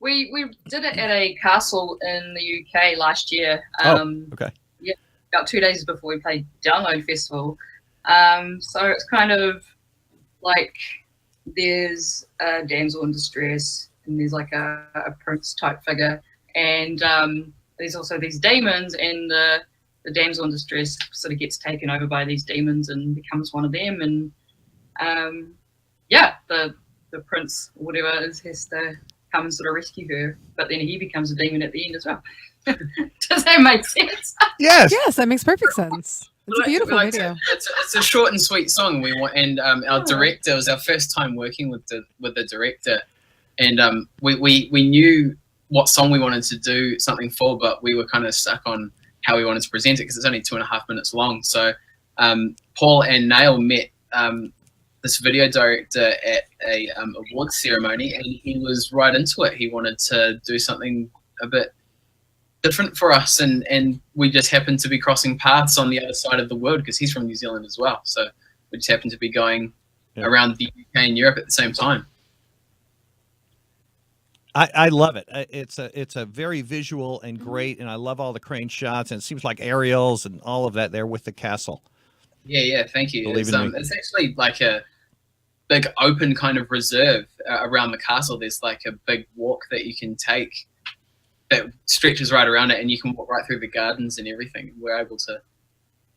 we did it at a castle in the UK last year. Okay. Yeah, about 2 days before we played Download Festival. So it's kind of like there's a damsel in distress, and there's like a prince type figure, and there's also these demons, and the damsel in distress sort of gets taken over by these demons and becomes one of them, and the prince or whatever has to come and sort of rescue her, but then he becomes a demon at the end as well. Does that make sense? Yes. Yes, that makes perfect sense. It's a beautiful video. It's a short and sweet song. And our director, it was our first time working with the director, and we knew what song we wanted to do something for, but we were kind of stuck on how we wanted to present it because it's only 2.5 minutes long. So Paul and Nail met this video director at a awards ceremony, and he was right into it. He wanted to do something a bit different for us, and we just happened to be crossing paths on the other side of the world because he's from New Zealand as well. So we just happened to be going around the UK and Europe at the same time. I love it. It's a very visual and great, and I love all the crane shots, and it seems like aerials and all of that there with the castle. Yeah, thank you. Believe It's, in me. it's actually like a big open kind of reserve around the castle. There's like a big walk that you can take that stretches right around it, and you can walk right through the gardens and everything. We're able to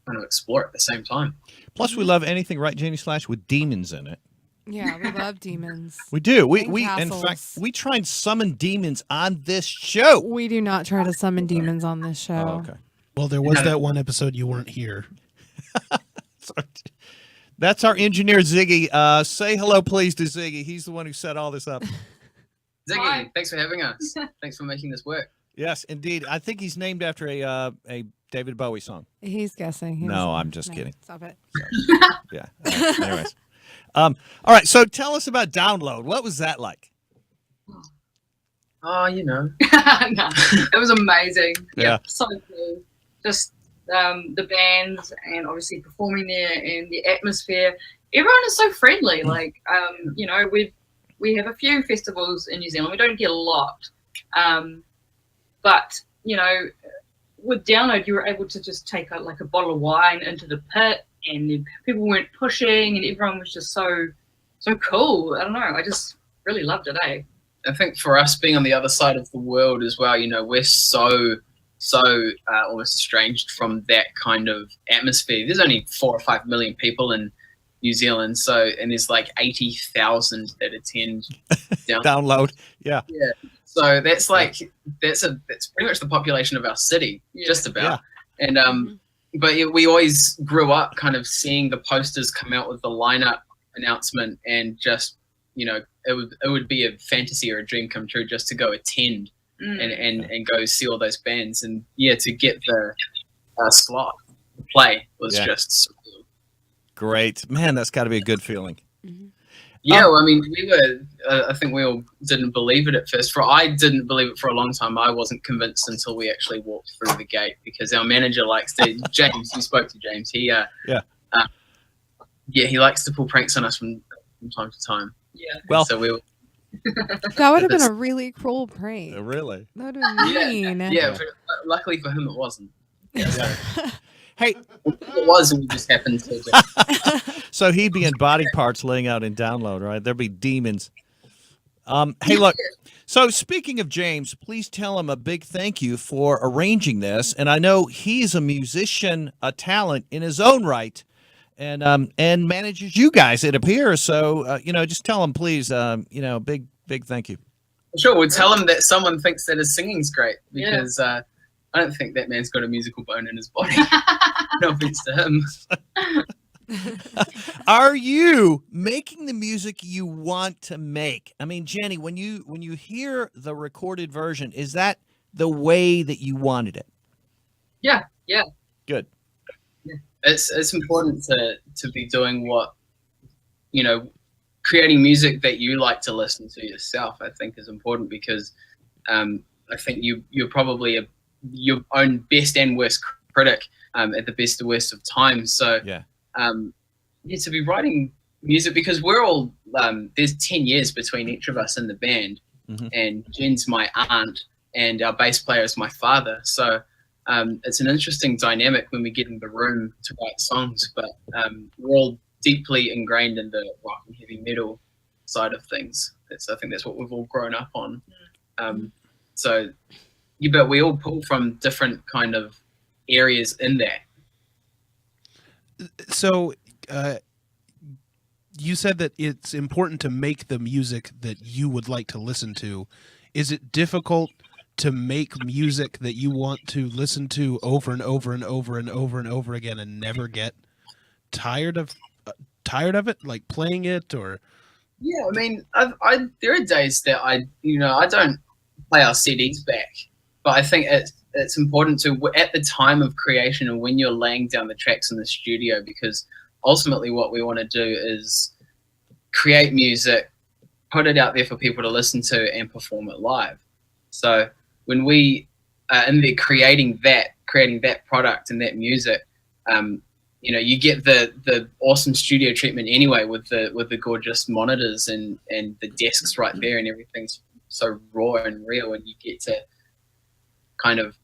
kind of explore at the same time. Plus, we love anything, right, Jenny Slash, with demons in it. Yeah, we love demons. We do. We And in fact, castles. we try and summon demons on this show. We do not try to summon demons on this show. Oh, okay. Well, there was that one episode you weren't here. Sorry. That's our engineer, Ziggy. Say hello, please, to Ziggy. He's the one who set all this up. Ziggy, Hi. thanks for having us. Thanks for making this work. Yes, indeed. I think he's named after a David Bowie song. He's guessing. He No, doesn't- I'm just kidding. Stop it. Yeah. Anyways. All right. So tell us about Download. What was that like? Oh, you know. No, it was amazing. Yeah. So cool. Just the bands and obviously performing there and the atmosphere. Everyone is so friendly. Like, you know, we have a few festivals in New Zealand. We don't get a lot. But, you know, with Download, you were able to just take like a bottle of wine into the pit, and people weren't pushing, and everyone was just so cool. I don't know. I just really loved it, eh? I think for us being on the other side of the world as well, you know, we're so almost estranged from that kind of atmosphere. There's only 4 or 5 million people in New Zealand, so and there's like 80,000 that attend Download. Yeah. Yeah. So that's like that's pretty much the population of our city, Yeah. just about. Yeah. And but yeah, we always grew up kind of seeing the posters come out with the lineup announcement, and just, you know, it would be a fantasy or a dream come true just to go attend and go see all those bands, and yeah, to get the slot to play was Yeah. just so cool. Great. Man, that's got to be a good feeling. Yeah, well, I mean, we were. I think we all didn't believe it at first. I didn't believe it for a long time. I wasn't convinced until we actually walked through the gate, because our manager likes to. James, you spoke to James. He he likes to pull pranks on us from time to time. Yeah. Well, So we were, That would have been a really cruel prank. really? That would have been mean. yeah. But luckily for him, it wasn't. Hey, It was, and we just happened to. Just, so he'd be in body parts laying out in Download, right? There'd be demons. Hey, look. So speaking of James, please tell him a big thank you for arranging this. And I know he's a musician, a talent in his own right, and manages you guys, it appears. So you know, just tell him, please. You know, big thank you. sure, we'll tell him that someone thinks that his singing's great, because I don't think that man's got a musical bone in his body. No offense to him. Are you making the music you want to make? I mean, Jenny, when you hear the recorded version, is that the way that you wanted it? Yeah. Good. It's important to be doing what, you know, creating music that you like to listen to yourself. I think is important, because I think you're probably your own best and worst critic at the best and worst of times. So Yeah. to be writing music, because we're all there's 10 years between each of us in the band, and Jen's my aunt and our bass player is my father. So it's an interesting dynamic when we get in the room to write songs, but we're all deeply ingrained in the rock and heavy metal side of things. I think that's what we've all grown up on. So you bet we all pull from different kind of areas in that. So, you said that it's important to make the music that you would like to listen to. Is it difficult to make music that you want to listen to over and over and over and over and over again and never get tired of it, like playing it? Or Yeah, I mean, there are days that I don't play our CDs back, but I think it's important to, at the time of creation and when you're laying down the tracks in the studio, because ultimately what we want to do is create music, put it out there for people to listen to, and perform it live. So when we are in there creating that product and that music, you know, you get the awesome studio treatment anyway, with the gorgeous monitors and the desks right there, and everything's so raw and real, and you get to kind of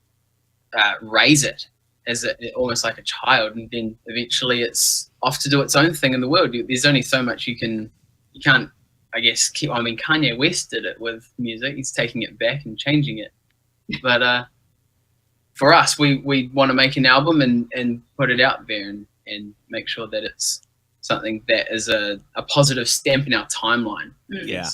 raise it as almost like a child, and then eventually it's off to do its own thing in the world. There's only so much you can't, I guess, keep. I mean, Kanye West did it with music. He's taking it back and changing it. But for us, we want to make an album and put it out there and make sure that it's something that is a positive stamp in our timeline. Yeah.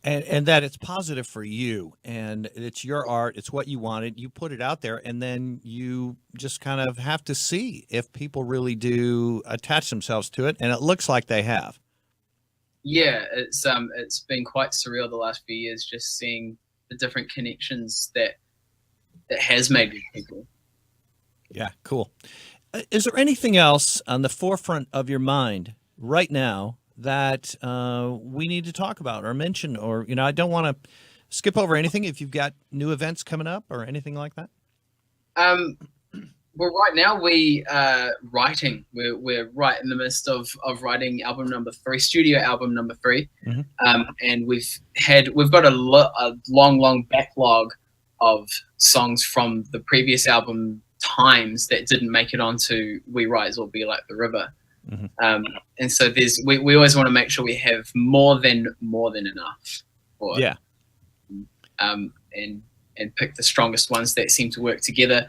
And that it's positive for you, and it's your art, it's what you wanted, you put it out there, and then you just kind of have to see if people really do attach themselves to it, and it looks like they have. Yeah, it's been quite surreal the last few years, just seeing the different connections that has made with people. Yeah, cool. Is there anything else on the forefront of your mind right now that we need to talk about or mention? Or, I don't want to skip over anything if you've got new events coming up or anything like that. Well, right now writing. We're right in the midst of writing album number 3, studio album number 3, and we've got a long backlog of songs from the previous album times that didn't make it onto We Rise or Be Like the River. And so we always want to make sure we have more than enough for and pick the strongest ones that seem to work together.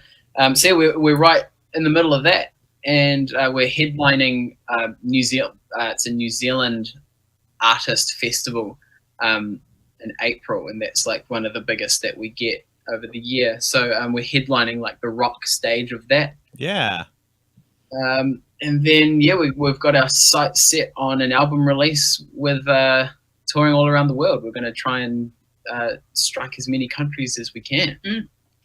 So we're right in the middle of that, and we're headlining New Zealand. It's a New Zealand artist festival in April, and that's like one of the biggest that we get over the year. So we're headlining like the rock stage of that. Yeah. And then we've got our sights set on an album release with touring all around the world. We're going to try and strike as many countries as we can.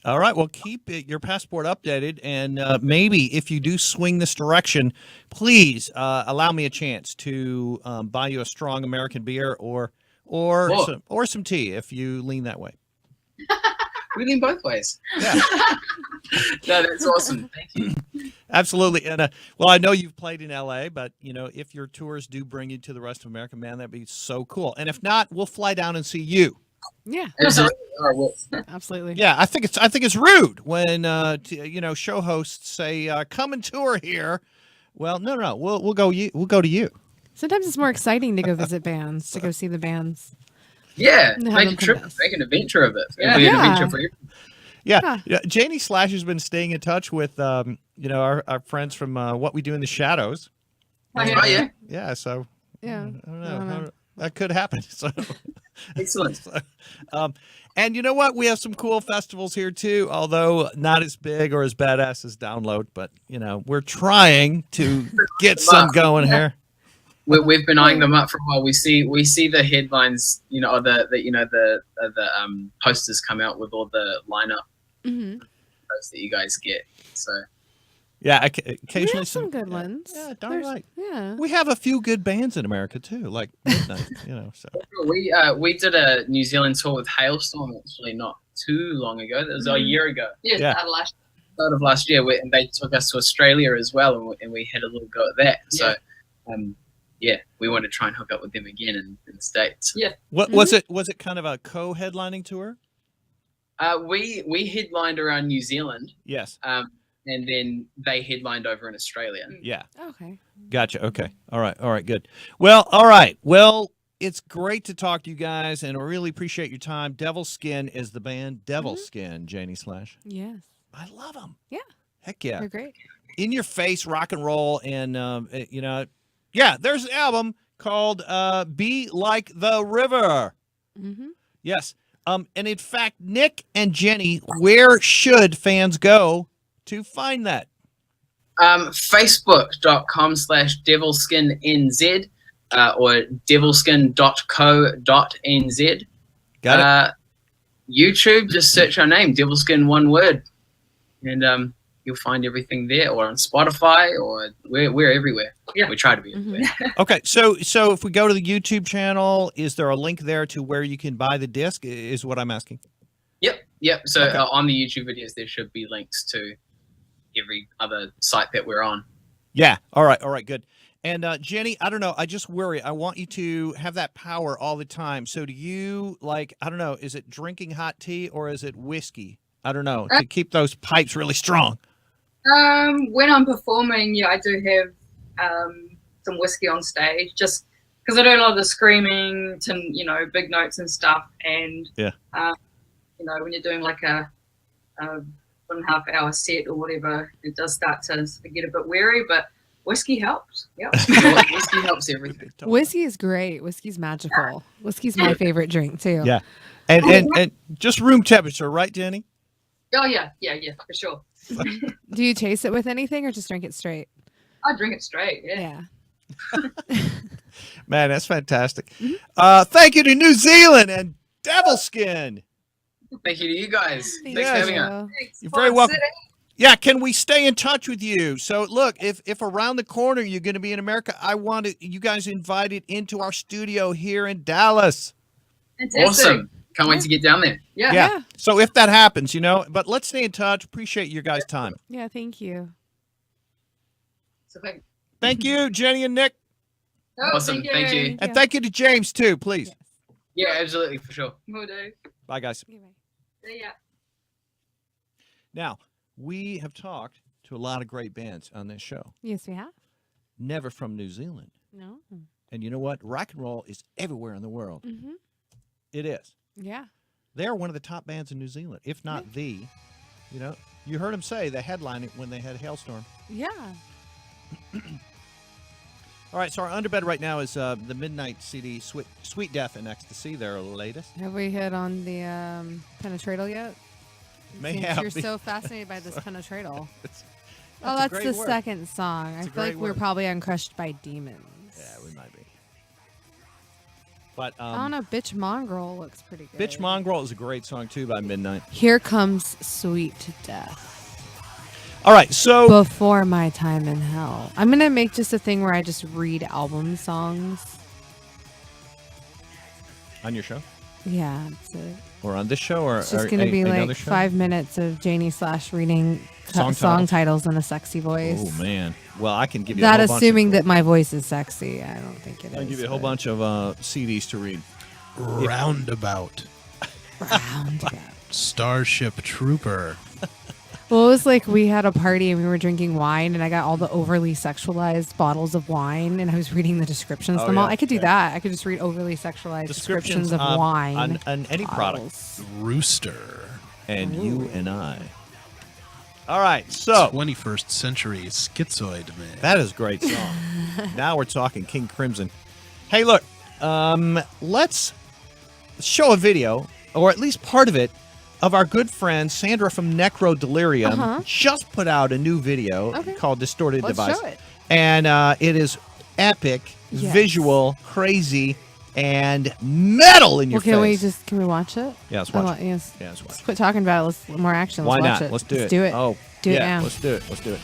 All right. Well, keep your passport updated, and maybe if you do swing this direction, please allow me a chance to buy you a strong American beer or some tea if you lean that way. We lean both ways. Yeah. No, that's awesome. Thank you. Absolutely. And well, I know you've played in LA, but if your tours do bring you to the rest of America, man, that'd be so cool. And if not, we'll fly down and see you. Yeah. Absolutely. Yeah, I think it's rude when show hosts say come and tour here. Well, no, we'll go to you. Sometimes it's more exciting to go visit bands, to go see the bands. Yeah, make a trip, make an adventure of it. It'll be an adventure for you. Yeah. Jennie Slash has been staying in touch with our friends from What We Do in the Shadows. Oh yeah. Yeah. So yeah, I don't know. That could happen. So excellent. And you know what? We have some cool festivals here too, although not as big or as badass as Download. But we're trying to get some going here. We've been eyeing them up for a while. We see the headlines, the posters come out with all the lineup posts that you guys get. So yeah, occasionally we have some good ones. Yeah, darn right. Yeah, we have a few good bands in America too, like Midnight. So we did a New Zealand tour with Hailstorm actually not too long ago. That was a year ago. Yeah. Start of last year, and they took us to Australia as well, and we had a little go at that. So. We want to try and hook up with them again in the States. Yeah. What was it? Was it kind of a co-headlining tour? We headlined around New Zealand. Yes. And then they headlined over in Australia. Yeah. Okay. Gotcha. Okay. All right. Good. Well, all right. Well, it's great to talk to you guys, and I really appreciate your time. DEVILSKIN is the band. DEVILSKIN, Jennie Slash. Yes. I love them. Yeah. Heck yeah. They're great. In your face rock and roll, and yeah, there's an album called Be Like the River. Yes. And in fact, Nick and Jennie, where should fans go to find that? Facebook.com/DevilSkinNZ or devilskin.co.nz. Got it. YouTube, just search our name, DEVILSKIN, one word. And you'll find everything there, or on Spotify, or we're everywhere. Yeah, we try to be everywhere. Okay, so if we go to the YouTube channel, is there a link there to where you can buy the disc? Is what I'm asking. Yep. So on the YouTube videos, there should be links to every other site that we're on. Yeah. All right. Good. And Jenny, I don't know. I just worry. I want you to have that power all the time. So do you like? I don't know. Is it drinking hot tea or is it whiskey? I don't know. To keep those pipes really strong. When I'm performing, yeah, I do have some whiskey on stage, just because I do a lot of the screaming to big notes and stuff, and when you're doing like a 1.5 hour set or whatever, it does start to get a bit weary, but whiskey helps. Yeah, Whiskey helps everything. Whiskey is great. Whiskey's magical. Whiskey's my favorite drink too. Yeah, and just room temperature, right, Jenny? Oh yeah, for sure. Do you chase it with anything or just drink it straight? I drink it straight. Yeah. Man, that's fantastic. Thank you to New Zealand and DEVILSKIN. Thank you to you guys. Thank Thanks for having us. You're very welcome. Yeah, can we stay in touch with you? So, look, if around the corner you're going to be in America, I want you guys invited into our studio here in Dallas. Fantastic. Awesome. Can't wait to get down there. Yeah. So if that happens, but let's stay in touch. Appreciate your guys' time. Yeah, thank you. So Thank you, Jenny and Nick. Awesome. Thank you. And thank you to James, too, please. Yes. Yeah, absolutely, for sure. Will do. Bye, guys. Okay, bye. See ya. Now, we have talked to a lot of great bands on this show. Yes, we have. Never from New Zealand. No. And you know what? Rock and roll is everywhere in the world. Mm-hmm. It is. Yeah. They're one of the top bands in New Zealand, if not the. You heard them say the headline when they had Hailstorm. Yeah. All right, so our underbed right now is the Midnight CD, Sweet Death and Ecstasy, their latest. Have we hit on the penetratal yet? May Since have. you're so fascinated by this penetratal. That's That's a the great word. second song. I It's a feel like great we're word. probably on Crushed by Demons. Yeah, we might be. But I don't know. Bitch Mongrel looks pretty good. Bitch Mongrel is a great song, too, by Midnight. Here Comes Sweet Death. All right, so... Before My Time in Hell. I'm going to make just a thing where I just read album songs. On your show? Yeah, it's it. Or on this show? Or It's just going to be another like show? 5 minutes of Janie / reading Song titles in a sexy voice. Oh, man. Well, I can give you That a whole assuming bunch that my voice is sexy. I don't think it is. I'll give you a whole but- bunch of CDs to read. Roundabout. Roundabout. Starship Trooper. Well, it was like we had a party and we were drinking wine, and I got all the overly sexualized bottles of wine, and I was reading the descriptions of them all. yeah, I could do that. I could just read overly sexualized descriptions of wine on any product. bottles. Rooster. And you and I. All right, so 21st century schizoid man. that is a great song. Now we're talking King Crimson. Hey, look, let's show a video, or at least part of it, of our good friend Sandra from Nekrodelirium. Just put out a new video called Distorted Let's Device. show it. And it is epic, Yes. visual, crazy, and metal in your Well, face. can we watch it? Yeah, let's watch it. Yes. Yeah, let's watch Let's it. quit talking about it. Let's more action. Why Let's watch not? it. Let's do it. Do it. Oh, do it yeah, now. let's do it. Let's do it.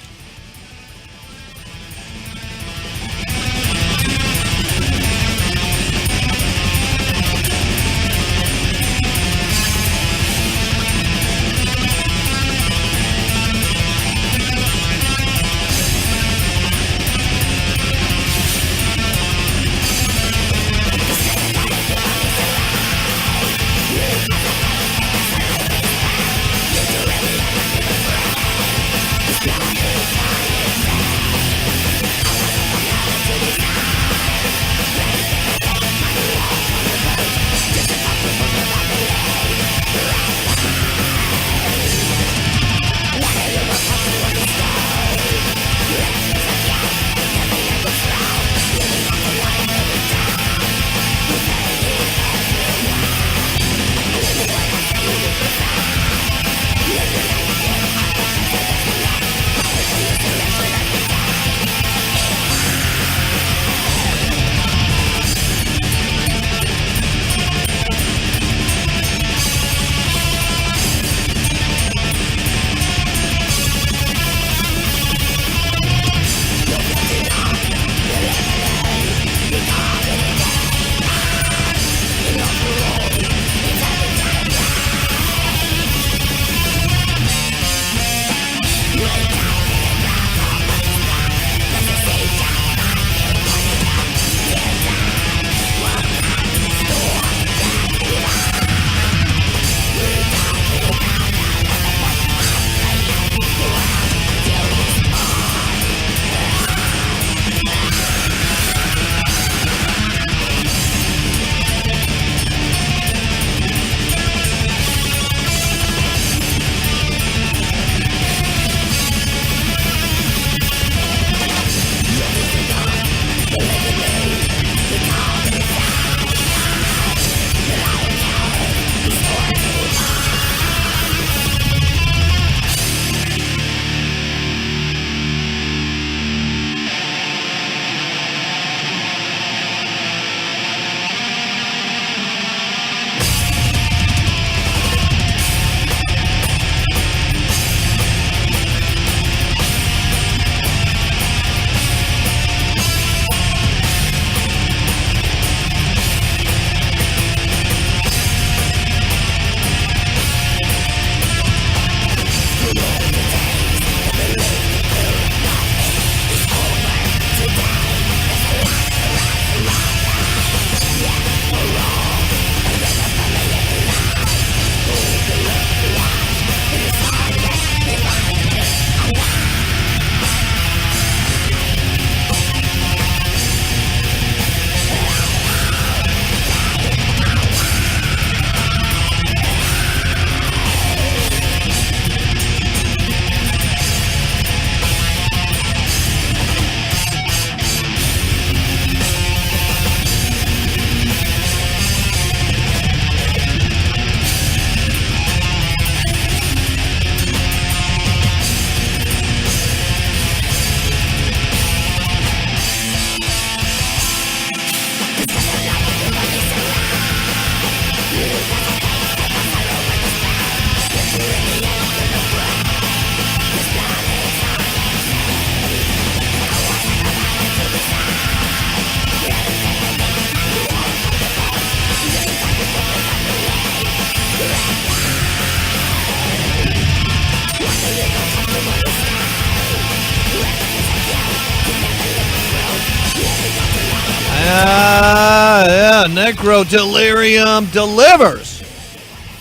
Nekrodelirium delivers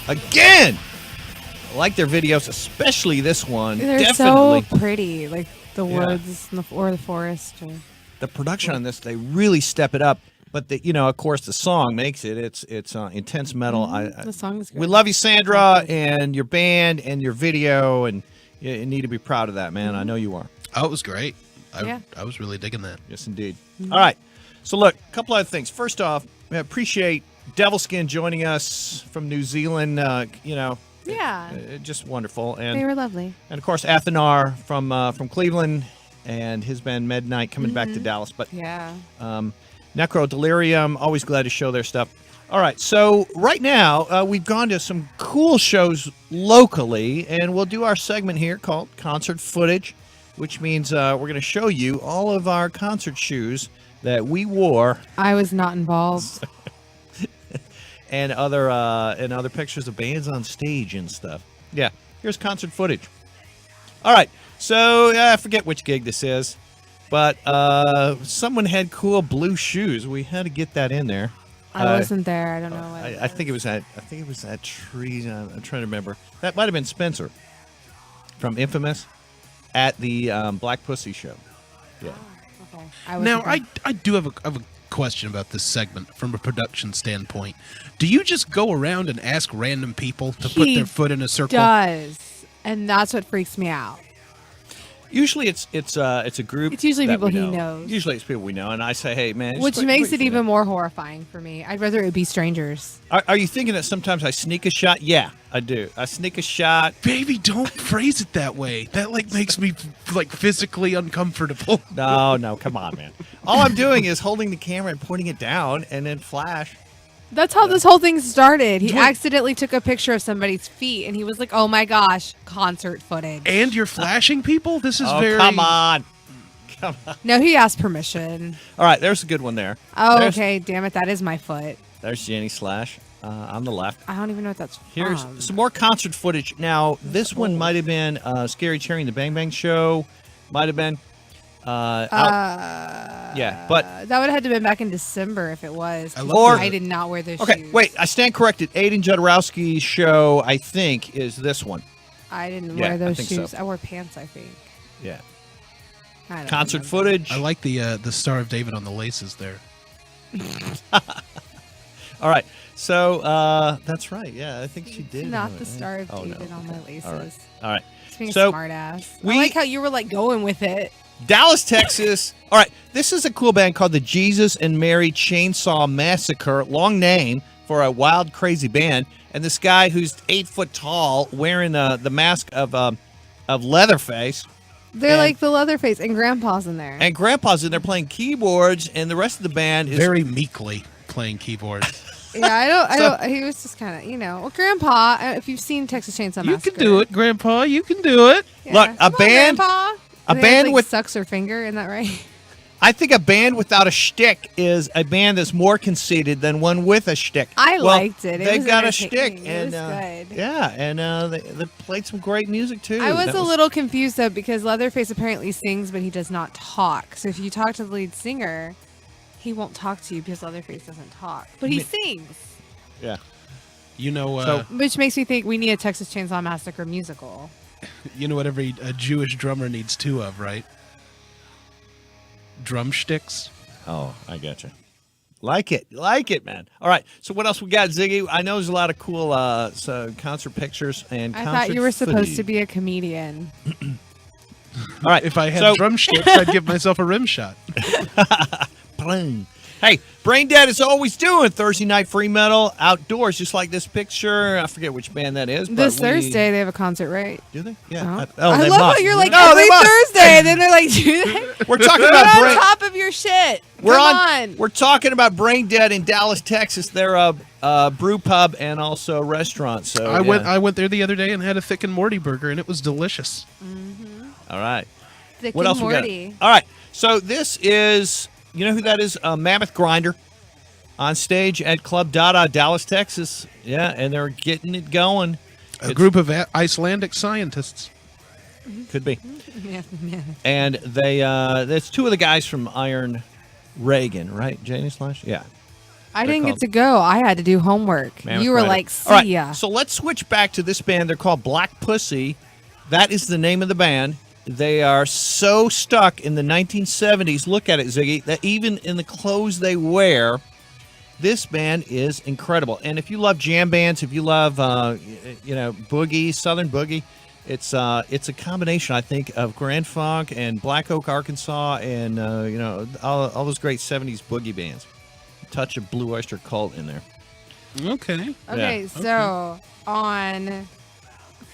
again. I like their videos, especially this one. They're Definitely. so pretty, like the woods or the forest. Or... The production on this, they really step it up. But of course, the song makes it. It's intense metal. The song is good. We love you, Sandra, and your band and your video, and you need to be proud of that, man. I know you are. Oh, it was great. Yeah. I was really digging that. Yes, indeed. All right. So, look, a couple other things. First off, I appreciate DEVILSKIN joining us from New Zealand. Yeah. Just wonderful. And They were lovely. And of course, Athenar from Cleveland and his band Midnight coming back to Dallas. But Yeah. Nekrodelirium, always glad to show their stuff. All right, so right now we've gone to some cool shows locally, and we'll do our segment here called Concert Footage, which means we're going to show you all of our concert shoes that we wore I was not involved. and other pictures of bands on stage and stuff. Yeah, here's concert footage. All right, so I forget which gig this is, but someone had cool blue shoes. We had to get that in there. I wasn't there. I don't know. What I think it was at Trees. I'm trying to remember. That might have been Spencer from Infamous at the Black Pussy show. Yeah. Okay. Now, I do have a question about this segment from a production standpoint. Do you just go around and ask random people to put their foot in a circle? Does, and that's what freaks me out. Usually it's a group. It's usually that people we he know. knows. Usually it's people we know, and I say, hey man, just Which put makes your it even foot more horrifying for me. I'd rather it be strangers. in. Are you thinking that sometimes I sneak a shot? Yeah, I do. I sneak a shot. Baby, don't phrase it that way. That makes me physically uncomfortable. No, come on, man. All I'm doing is holding the camera and pointing it down, and then flash. That's how this whole thing started. He accidentally took a picture of somebody's feet, and he was like, "Oh my gosh, concert footage." And you're flashing people? This is very... Come on. No, he asked permission. All right, there's a good one there. Oh, There's- okay. Damn it, that is my foot. There's Jennie Slash on the left. I don't even know what that's Here's from. some more concert footage. Now, this one might have been Scary Cherry and the Bang Bang Show. Might have been. Yeah, but That would have had to been back in December if it was. 'cause Or- I did not wear those okay, shoes. wait. I stand corrected. Aiden Jodorowsky's show, I think, is this one. I didn't Yeah, wear I those think shoes. so. I wore pants, I think. Yeah. I don't Concert remember. footage. I like the Star of David on the laces there. All right. So that's right. Yeah, I think she did. Not have the it. Star of Oh, no. David on my laces. All right. All right. It's being So, a smart ass. we- I like how you were like going with it. Dallas, Texas. All right. This is a cool band called the Jesus and Mary Chainsaw Massacre. Long name for a wild, crazy band. And this guy who's 8 foot tall, wearing the mask of Leatherface. They're And- like the Leatherface, and Grandpa's in there. And Grandpa's in there playing keyboards, and the rest of the band is Very meekly playing keyboards. Yeah, I don't. He was just kind of, well, Grandpa. If you've seen Texas Chainsaw Massacre, You can do it, Grandpa. You can do it. Yeah. Look, a Come on, band- Grandpa. a They band like, with- sucks her finger. Isn't that right? I think a band without a shtick is a band that's more conceited than one with a shtick. I Well, liked it. It They've was got a shtick, entertaining. and It was good. yeah, and they played some great music too. I was That a little confused though because Leatherface apparently sings, but he does not talk. So if you talk to the lead singer, he won't talk to you because Leatherface doesn't talk, but he sings. Yeah. You know, So- Which makes me think we need a Texas Chainsaw Massacre musical. you know what every Jewish drummer needs two of, right? Drumsticks. Oh, I gotcha. Like it, man. All right. So what else we got, Ziggy? I know there's a lot of cool concert pictures and. I concert thought you were supposed footage. to be a comedian. All right. If I had so, drumsticks, I'd give myself a rim shot. Boom. Hey, Brain Dead is always doing Thursday night free metal outdoors, just like this picture. I forget which band that is. But This we- Thursday they have a concert, right? Do they? Yeah. Oh. Oh, I they love must. how you're like No, they every must. Thursday, and then they're like, do they? We're talking Get about on Brain. top of your shit. We're Come on. We're talking about Brain Dead in Dallas, Texas. They're a brew pub and also a restaurant. So I yeah. went there the other day and had a Thick and Morty burger, and it was delicious. All right. Rick What and else Morty. we got? All right. So this is, you know who that is? Mammoth Grinder on stage at Club Dada, Dallas, Texas. Yeah, and they're getting it going. A group of Icelandic scientists. Could be. Yeah, yeah. And they, that's two of the guys from Iron Reagan, right? Jennie Slash? Yeah. I They're didn't called get to go. I had to do homework. Man with You were Credit. like, see All right, ya. so let's switch back to this band. They're called Black Pussy. That is the name of the band. They are so stuck in the 1970s. Look at it, Ziggy. That even in the clothes they wear, this band is incredible. And if you love jam bands, if you love, boogie, Southern boogie, it's a combination, I think, of Grand Funk and Black Oak, Arkansas, and all those great 70s boogie bands. Touch of Blue Oyster Cult in there. Okay. Okay, so on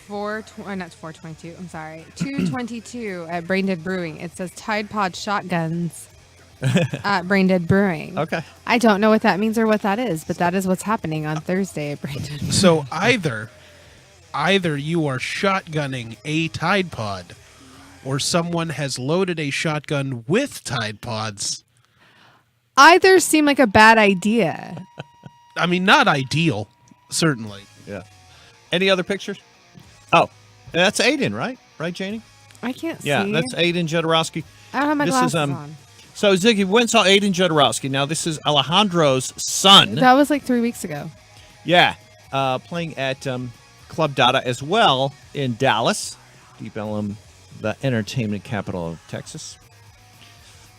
222, I'm sorry, 222 at Brain Dead Brewing, it says Tide Pod Shotguns at Brain Dead Brewing. Okay. I don't know what that means or what that is, but that is what's happening on Thursday at Brain Dead Brewing. So either you are shotgunning a Tide Pod, or someone has loaded a shotgun with Tide Pods. Either seem like a bad idea. I mean, not ideal, certainly. Yeah. Any other pictures? Oh, that's Aiden, right? Right, Janie? I can't see. Yeah, that's Aiden Jodorowsky. I don't have my This glasses is, on. So, Ziggy, we went and saw Aiden Jodorowsky. Now, this is Alejandro's son. That was like 3 weeks ago. Yeah, playing at Club Dada as well in Dallas, Deep Ellum, the entertainment capital of Texas.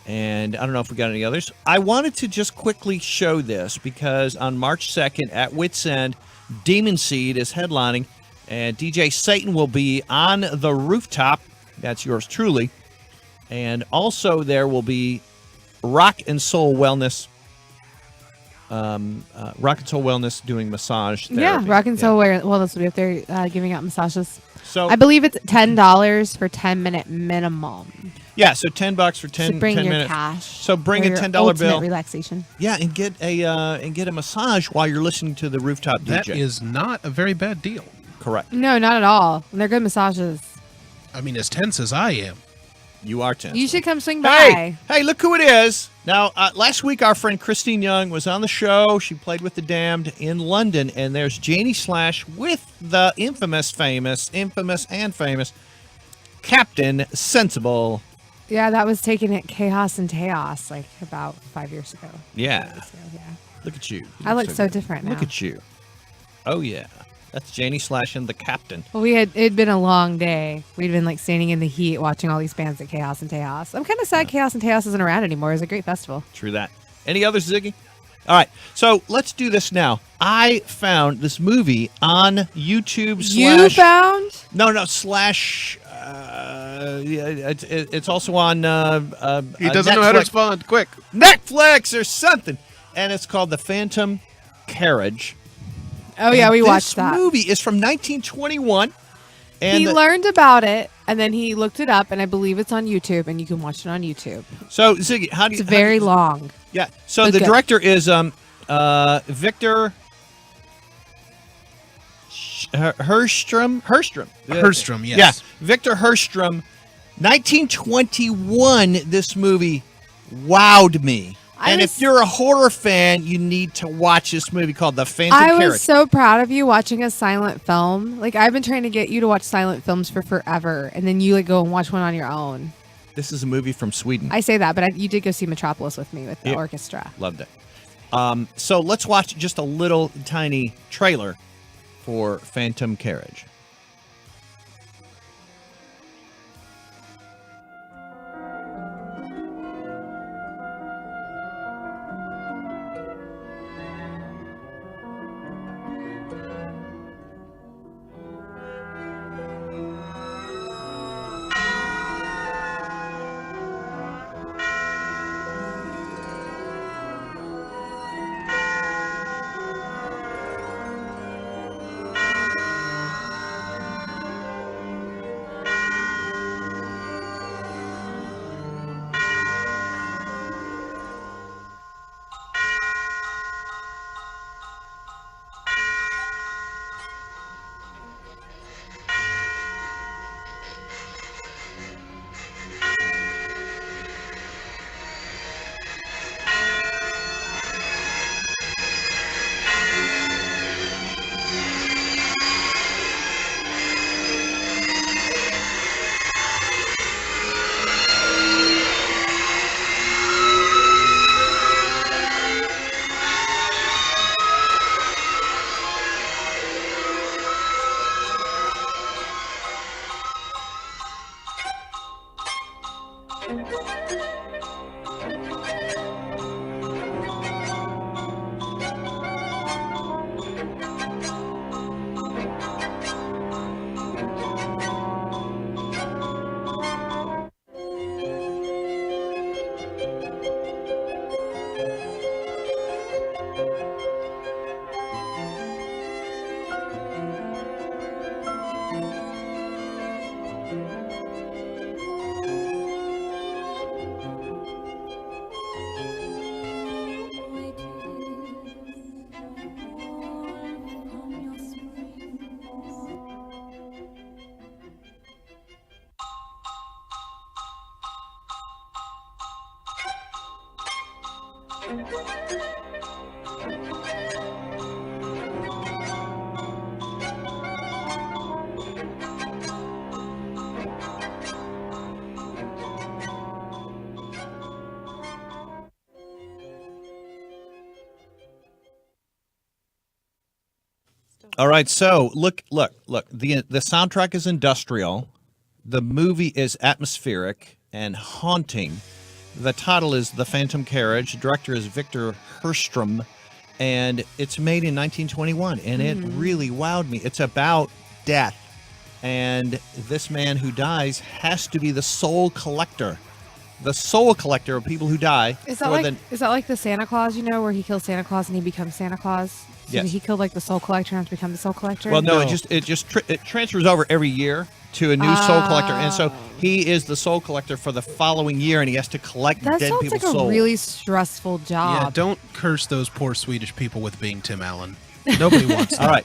And I don't know if we got any others. I wanted to just quickly show this because on March 2nd at Wits End, Demon Seed is headlining, and DJ Satan will be on the rooftop. That's yours truly. And also there will be Rock and Soul Wellness. Rock and Soul Wellness doing massage therapy. Yeah, Rock and Soul Wellness will be up there giving out massages. So I believe it's $10 for 10-minute minimum. yeah, so $10 for 10, So bring 10 your minutes. cash. So bring for a your $10 ultimate bill. relaxation. Yeah, and get a massage while you're listening to the rooftop That DJ. is not a very bad deal. Correct. No, not at all. And they're good massages. I mean, as tense as I am. You are 10. You should come swing by. Hey, look who it is. Now, last week our friend Christine Young was on the show. She played with the Damned in London, and there's Janie Slash with the infamous Captain Sensible. Yeah, that was taken at Chaos and Chaos like about 5 years ago. Yeah. So, yeah. Look at you. I look so good. different now. Look at you. Oh, yeah. That's Janie Slash and the Captain. Well, it'd been a long day. We'd been like standing in the heat watching all these bands at Chaos and Chaos. I'm kind of sad Chaos and Chaos isn't around anymore. It was a great festival. True that. Any others, Ziggy? All right. So let's do this now. I found this movie on YouTube. You found? No, slash. It's also on. He doesn't know how to respond. Quick. Netflix or something, and it's called The Phantom Carriage. Oh, yeah, we watched that. This movie is from 1921. And He learned about it, and then he looked it up, and I believe it's on YouTube, and you can watch it on YouTube. So, Ziggy, how do you... It's very long. Yeah. So But the good. director is Victor Herstrom. Herstrom, yes. Yeah, Victor Herstrom. 1921, this movie wowed me. And if you're a horror fan, you need to watch this movie called The Phantom I Carriage. was so proud of you watching a silent film. Like, I've been trying to get you to watch silent films for forever, and then you like go and watch one on your own. This is a movie from Sweden. I say that, but you did go see Metropolis with me with the orchestra. Loved it. So let's watch just a little tiny trailer for Phantom Carriage. All right, so look. The soundtrack is industrial. The movie is atmospheric and haunting. The title is The Phantom Carriage. The director is Victor Herstrom, and it's made in 1921, and it really wowed me. It's about death, and this man who dies has to be the soul collector. The soul collector of people who die. Is that like the Santa Claus, where he kills Santa Claus and he becomes Santa Claus? So Yes. he killed like the soul collector and has to become the soul collector? Well, no, it transfers over every year to a new soul collector, and so he is the soul collector for the following year, and he has to collect That dead sounds people's like a souls. really stressful job. Yeah, don't curse those poor Swedish people with being Tim Allen. Nobody wants that. All right.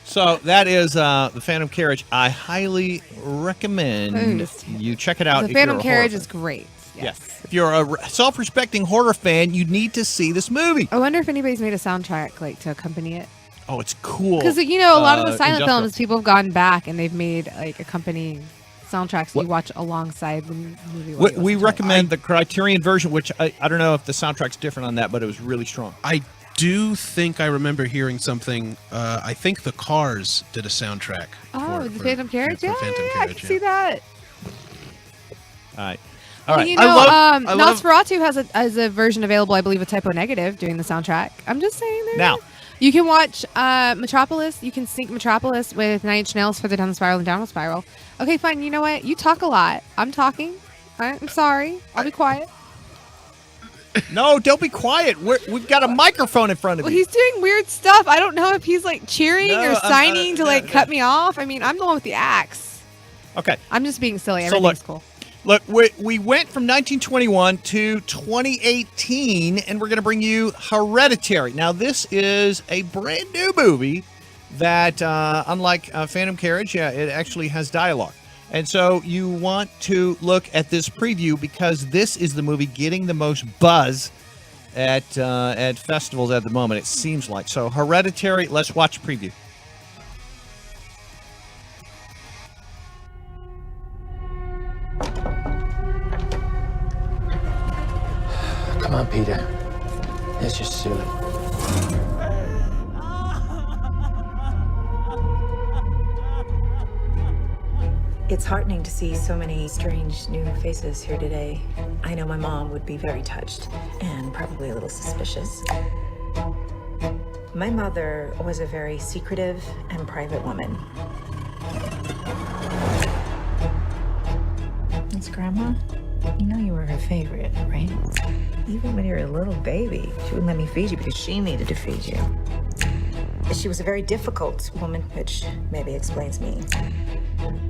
So that is The Phantom Carriage. I highly recommend you check it out. The if you're Phantom a Carriage horror is great. fan. Yes. Yes. If you're a self-respecting horror fan, you need to see this movie. I wonder if anybody's made a soundtrack like to accompany it. Oh, it's cool. Because a lot of the silent industrial. films, people have gone back and they've made like accompanying soundtracks you watch alongside the movie. while you We listen to it. recommend the Criterion version, which I don't know if the soundtrack's different on that, but it was really strong. I do think I remember hearing something. I think the Cars did a soundtrack. Oh, for- the for- Phantom Carriage? for Yeah, Phantom I Carriage, can see that. All right. All Well, right. I love- Nosferatu has a version available, I believe, with Typo Negative doing the soundtrack. I'm just saying there. Now. You can watch Metropolis. You can sync Metropolis with Nine Inch Nails for the Down the Spiral and Downward Spiral. Okay, fine. You know what? You talk a lot. I'm talking. I'm sorry. I'll be quiet. No, don't be quiet. We've got a microphone in front of Well, you. he's doing weird stuff. I don't know if he's like cheering No, or signing to like no. cut me off. I mean, I'm the one with the axe. Okay. I'm just being silly. So look, Everything's cool. Look, we went from 1921 to 2018, and we're going to bring you Hereditary. Now, this is a brand new movie that, unlike Phantom Carriage, it actually has dialogue. And so you want to look at this preview because this is the movie getting the most buzz at festivals at the moment, it seems like. So Hereditary, let's watch a preview. Come on, Peter. It's your suit. It's heartening to see so many strange new faces here today. I know my mom would be very touched and probably a little suspicious. My mother was a very secretive and private woman. It's Grandma. You know you were her favorite, right? Even when you were a little baby, she wouldn't let me feed you because she needed to feed you. She was a very difficult woman, which maybe explains me.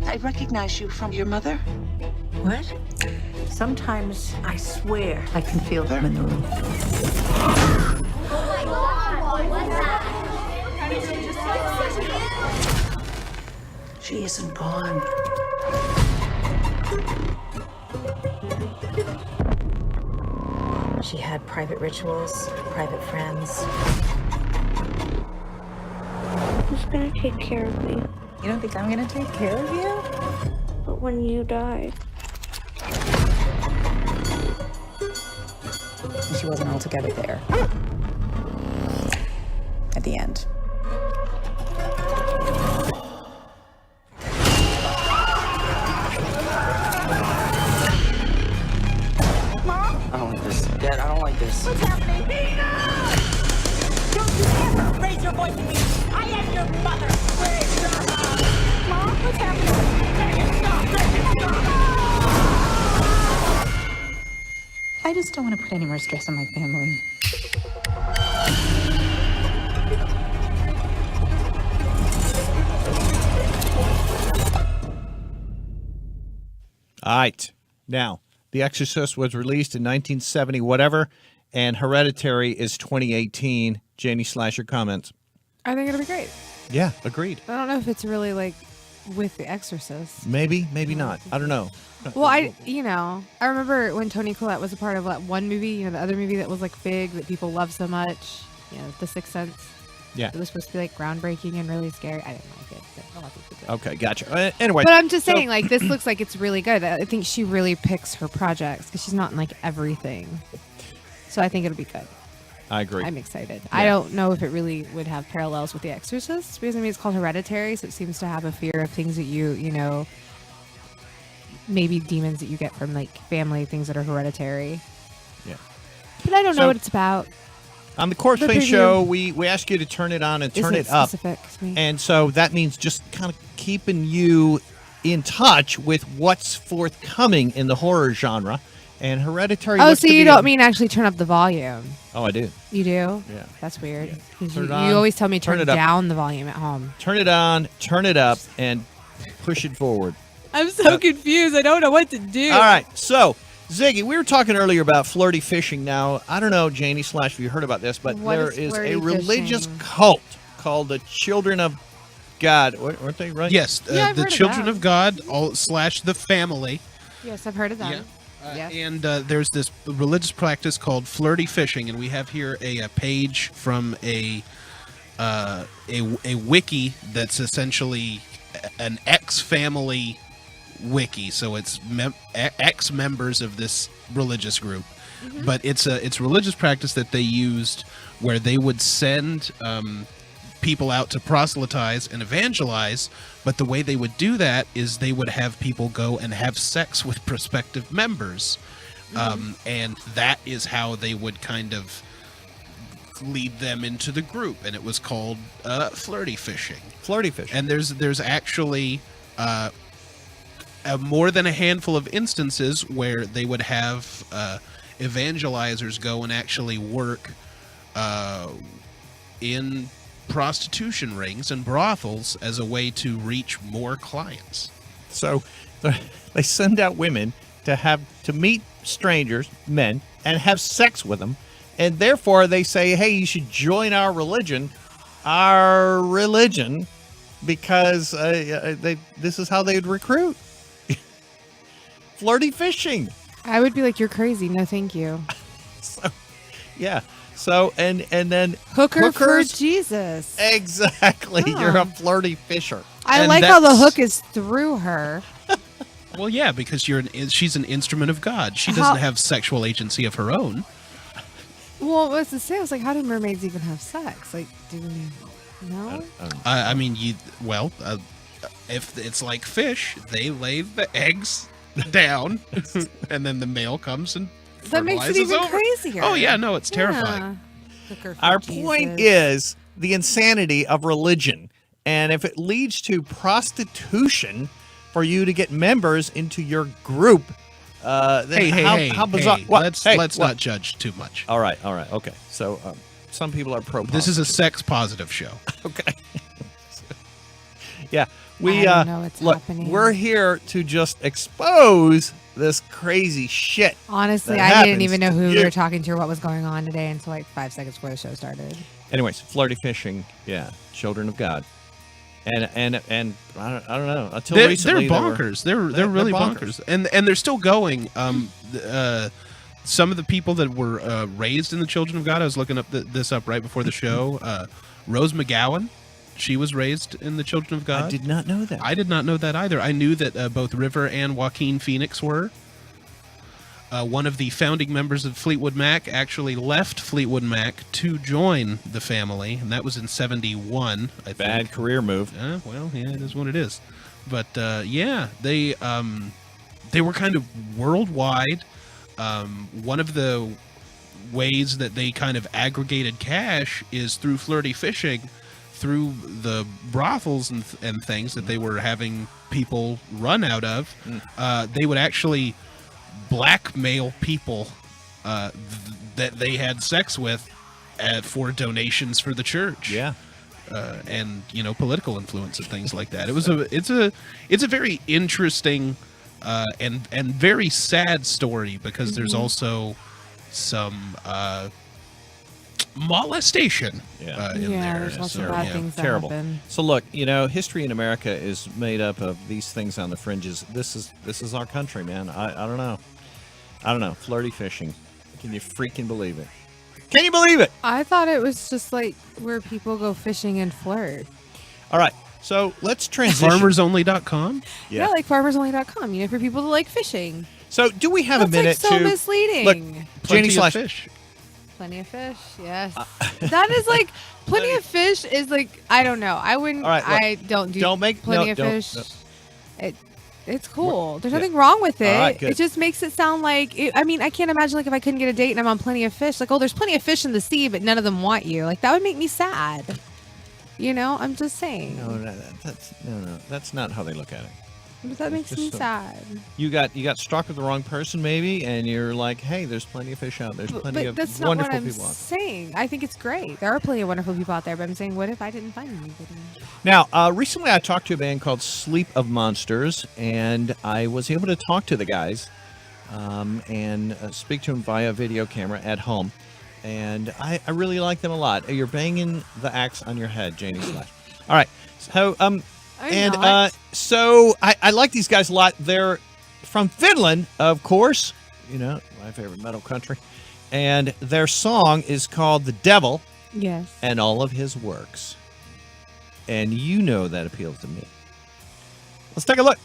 I recognize you from your mother. What? Sometimes I swear I can feel them in the room. She isn't gone. She had private rituals, private friends. Who's gonna take care of me? You don't think I'm gonna take care of you? But when you die, She wasn't altogether there. At the end. this? What's happening? Don't you ever raise your voice at me! I am your mother! Please, Mom, what's happening? Make it stop! Make it stop! I just don't want to put any more stress on my family. All right. Now, The Exorcist was released in 1970, whatever, and Hereditary is 2018. Jenny, slash your comments. I think it'll be great. Yeah, agreed. I don't know if it's really like with The Exorcist. Maybe, maybe not. I don't know. Well, I remember when Toni Collette was a part of that one movie, the other movie that was like big that people love so much, The Sixth Sense. Yeah. It was supposed to be like groundbreaking and really scary. I didn't like it. But a lot of people did. Okay, gotcha. Anyway. But I'm just saying, like, this looks like it's really good. I think she really picks her projects because she's not in like everything. So I think it'll be good. I agree. I'm excited. Yeah. I don't know if it really would have parallels with The Exorcist because it's called Hereditary, so it seems to have a fear of things that maybe demons that you get from like family, things that are hereditary. Yeah. But I don't know what it's about. On the Corpse Paint preview. Show, we ask you to turn it on and turn it up. And so that means just kind of keeping you in touch with what's forthcoming in the horror genre. And Hereditary. Oh, so you don't mean actually turn up the volume? Oh, I do. You do? Yeah. That's weird. Yeah. 'Cause Turn it You on, always tell me turn turn it up. down the volume at home. Turn it on, turn it up, and push it forward. I'm so confused. I don't know what to do. All right. So, Ziggy, we were talking earlier about flirty fishing. Now, I don't know, Janie slash, if you heard about this, but What there is is flirty a religious fishing? cult called the Children of God. Weren't they right? Yes, Yeah, I've the heard of Children that. of God slash the family. Yes, I've heard of that. Yeah. And there's this religious practice called flirty fishing, and we have here a page from a wiki that's essentially an ex-family wiki. So it's ex-members of this religious group, but it's religious practice that they used where they would send people out to proselytize and evangelize, but the way they would do that is they would have people go and have sex with prospective members, and that is how they would kind of lead them into the group, and it was called flirty fishing. Flirty fishing. And there's actually more than a handful of instances where they would have evangelizers go and actually work in prostitution rings and brothels as a way to reach more clients. So they send out women to meet strangers, men, and have sex with them. And therefore they say, hey, you should join our religion, because this is how they'd recruit. Flirty fishing. I would be like, you're crazy. No, thank you. Yeah. So, and then Hooker for hookers. Jesus. Exactly. Oh. You're a flirty fisher. I And like how the that's- hook is through her. Well, yeah, because she's an instrument of God. She How- doesn't have sexual agency of her own. Well, what's it say? I was like, how do mermaids even have sex? Like, do we know? I mean, if it's like fish, they lay the eggs down, and then the male comes and That makes it fertilizes even over. crazier. Oh yeah, no, it's terrifying. Hooker for Our Jesus. point is the insanity of religion. And if it leads to prostitution for you to get members into your group, then how bizarre. Hey, What? let's Hey, not what? judge too much. All right. Okay. So some people are pro. This is a sex positive show. Okay. Yeah, we I don't know what's look. happening. We're here to just expose this crazy shit. Honestly, that I didn't even know happens who to we you. were talking to or what was going on today until like 5 seconds before the show started. Anyways, flirty fishing. Yeah, Children of God. And I don't know. Until They're recently, bonkers. They're really bonkers, and they're still going. Some of the people that were raised in the Children of God, I was looking up this up right before the show. Rose McGowan, she was raised in the Children of God. I did not know that. I did not know that either. I knew that both River and Joaquin Phoenix were. One of the founding members of Fleetwood Mac actually left Fleetwood Mac to join the family, and that was in _71, I think. Bad career move. Well, yeah, it is what it is. But yeah, they were kind of worldwide. One of the ways that they kind of aggregated cash is through flirty fishing, through the brothels and things that they were having people run out of. They would actually blackmail people that they had sex with for donations for the church. Yeah. And political influence and things like that. It's a very interesting and very sad story, because there's also some molestation in there. There's lots of bad things that Terrible. happen. So look, history in America is made up of these things on the fringes. This is our country, man. I don't know. Flirty fishing. Can you freaking believe it? Can you believe it? I thought it was just like where people go fishing and flirt. All right. So let's transition. FarmersOnly.com? Yeah, like farmersonly.com, for people that like fishing. So do we have a minute so to... misleading. Look, Plenty Jenny of fish. Plenty of fish, yes. That is like, plenty of fish is like, I don't know. I wouldn't, All right, look, I don't do don't make- plenty no, of don't- fish. no. It's cool. There's Yeah. nothing wrong with it. All right, good. It just makes it sound like, I can't imagine like if I couldn't get a date and I'm on Plenty of Fish, like, oh, there's plenty of fish in the sea, but none of them want you. Like, that would make me sad. I'm just saying. No, that's not how they look at it. But that makes just me so- sad. You got struck with the wrong person, maybe, and you're like, hey, there's plenty of fish out there. There's plenty But of that's not wonderful what I'm people out there. saying. I think it's great. There are plenty of wonderful people out there, but I'm saying, what if I didn't find anybody? Now, recently I talked to a band called Sleep of Monsters, and I was able to talk to the guys and speak to them via video camera at home. And I really like them a lot. You're banging the axe on your head, Janie Slash. All right. So, so I like these guys a lot. They're from Finland, of course. My favorite metal country. And their song is called The Devil Yes. and All of His Works. And that appeals to me. Let's take a look.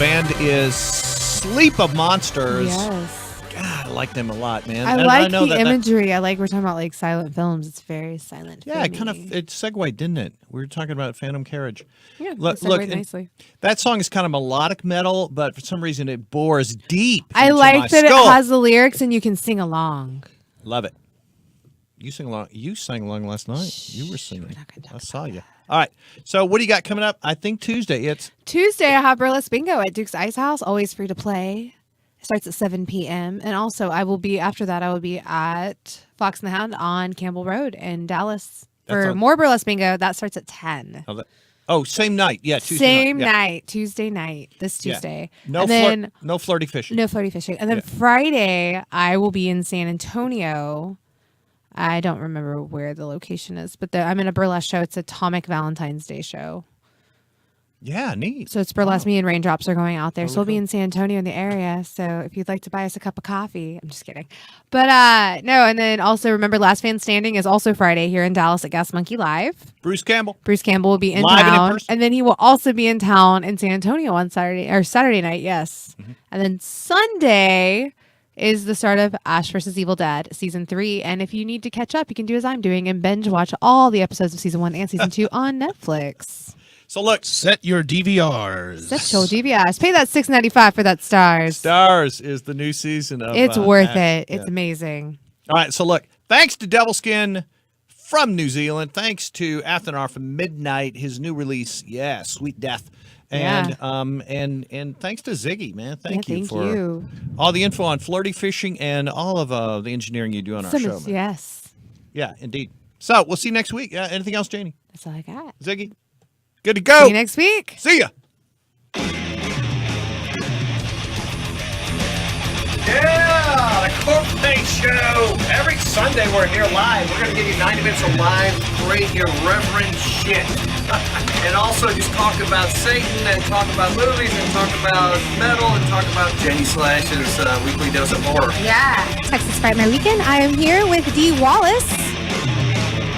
band is Sleep of Monsters. Yes. God, I like them a lot, man. I And like know the that- imagery. I like we're talking about like silent films. It's very silent. Yeah, it filmy. it segued, didn't it? We were talking about Phantom Carriage. Yeah, Look, it segued and nicely. that song is kind of melodic metal, but for some reason it bores deep. I into like my that skull. it has the lyrics and you can sing along. Love it. You sing along. You sang along last night. You were singing. I saw you. All right. So what do you got coming up? I think Tuesday. It's Tuesday, I have Burlesque Bingo at Duke's Ice House. Always free to play. It starts at 7 p.m. And also, I will be at Fox and the Hound on Campbell Road in Dallas for more Burlesque Bingo. That starts at 10. Same night. Yeah, Tuesday Same night. Yeah. night, Tuesday night, this Tuesday. No, and then, no flirty fishing. No flirty fishing. And then Friday, I will be in San Antonio. I don't remember where the location is, but I'm in a burlesque show. It's Atomic Valentine's Day show. Yeah, neat. So it's burlesque. Me and Raindrops are going out there. So we'll be in San Antonio in the area. So if you'd like to buy us a cup of coffee, I'm just kidding. But no, and then also remember Last Man Standing is also Friday here in Dallas at Gas Monkey Live. Bruce Campbell will be in live and in town. person. And then he will also be in town in San Antonio on Saturday night, yes. Mm-hmm. And then Sunday is the start of Ash vs. Evil Dead Season 3. And if you need to catch up, you can do as I'm doing and binge watch all the episodes of Season 1 and Season 2 on Netflix. So look, set your DVRs. Set your DVRs. Pay that $6.95 for that Stars. Stars is the new season of. It's worth Ash. it. Yeah. It's amazing. All right. So look, thanks to Devilskin from New Zealand. Thanks to Athenar from Midnight, his new release. Yeah, Sweet Death. And and thanks to Ziggy, man. Thank you for all the info on flirty fishing and all of the engineering you do on our show. Man. Yes. Yeah, indeed. So we'll see you next week. Anything else, Janie? That's all I got. Ziggy, good to go. See you next week. See ya. Yeah, the Corpse Paint Show. Every Sunday we're here live. We're going to give you 90 minutes of live, great, irreverent shit. And also just talk about Satan and talk about movies and talk about metal and talk about Jenny Slash's weekly dose of horror. Yeah. Texas Frightmare Weekend. I am here with Dee Wallace.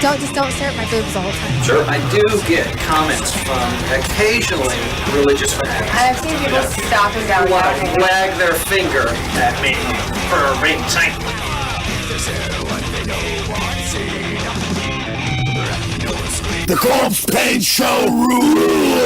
Don't stare at my boobs the whole time. Sure. I do get comments from occasionally religious fanatics. I've seen people stopping down who want to wag their finger at me for being Satan. The Corpse Paint Show rules!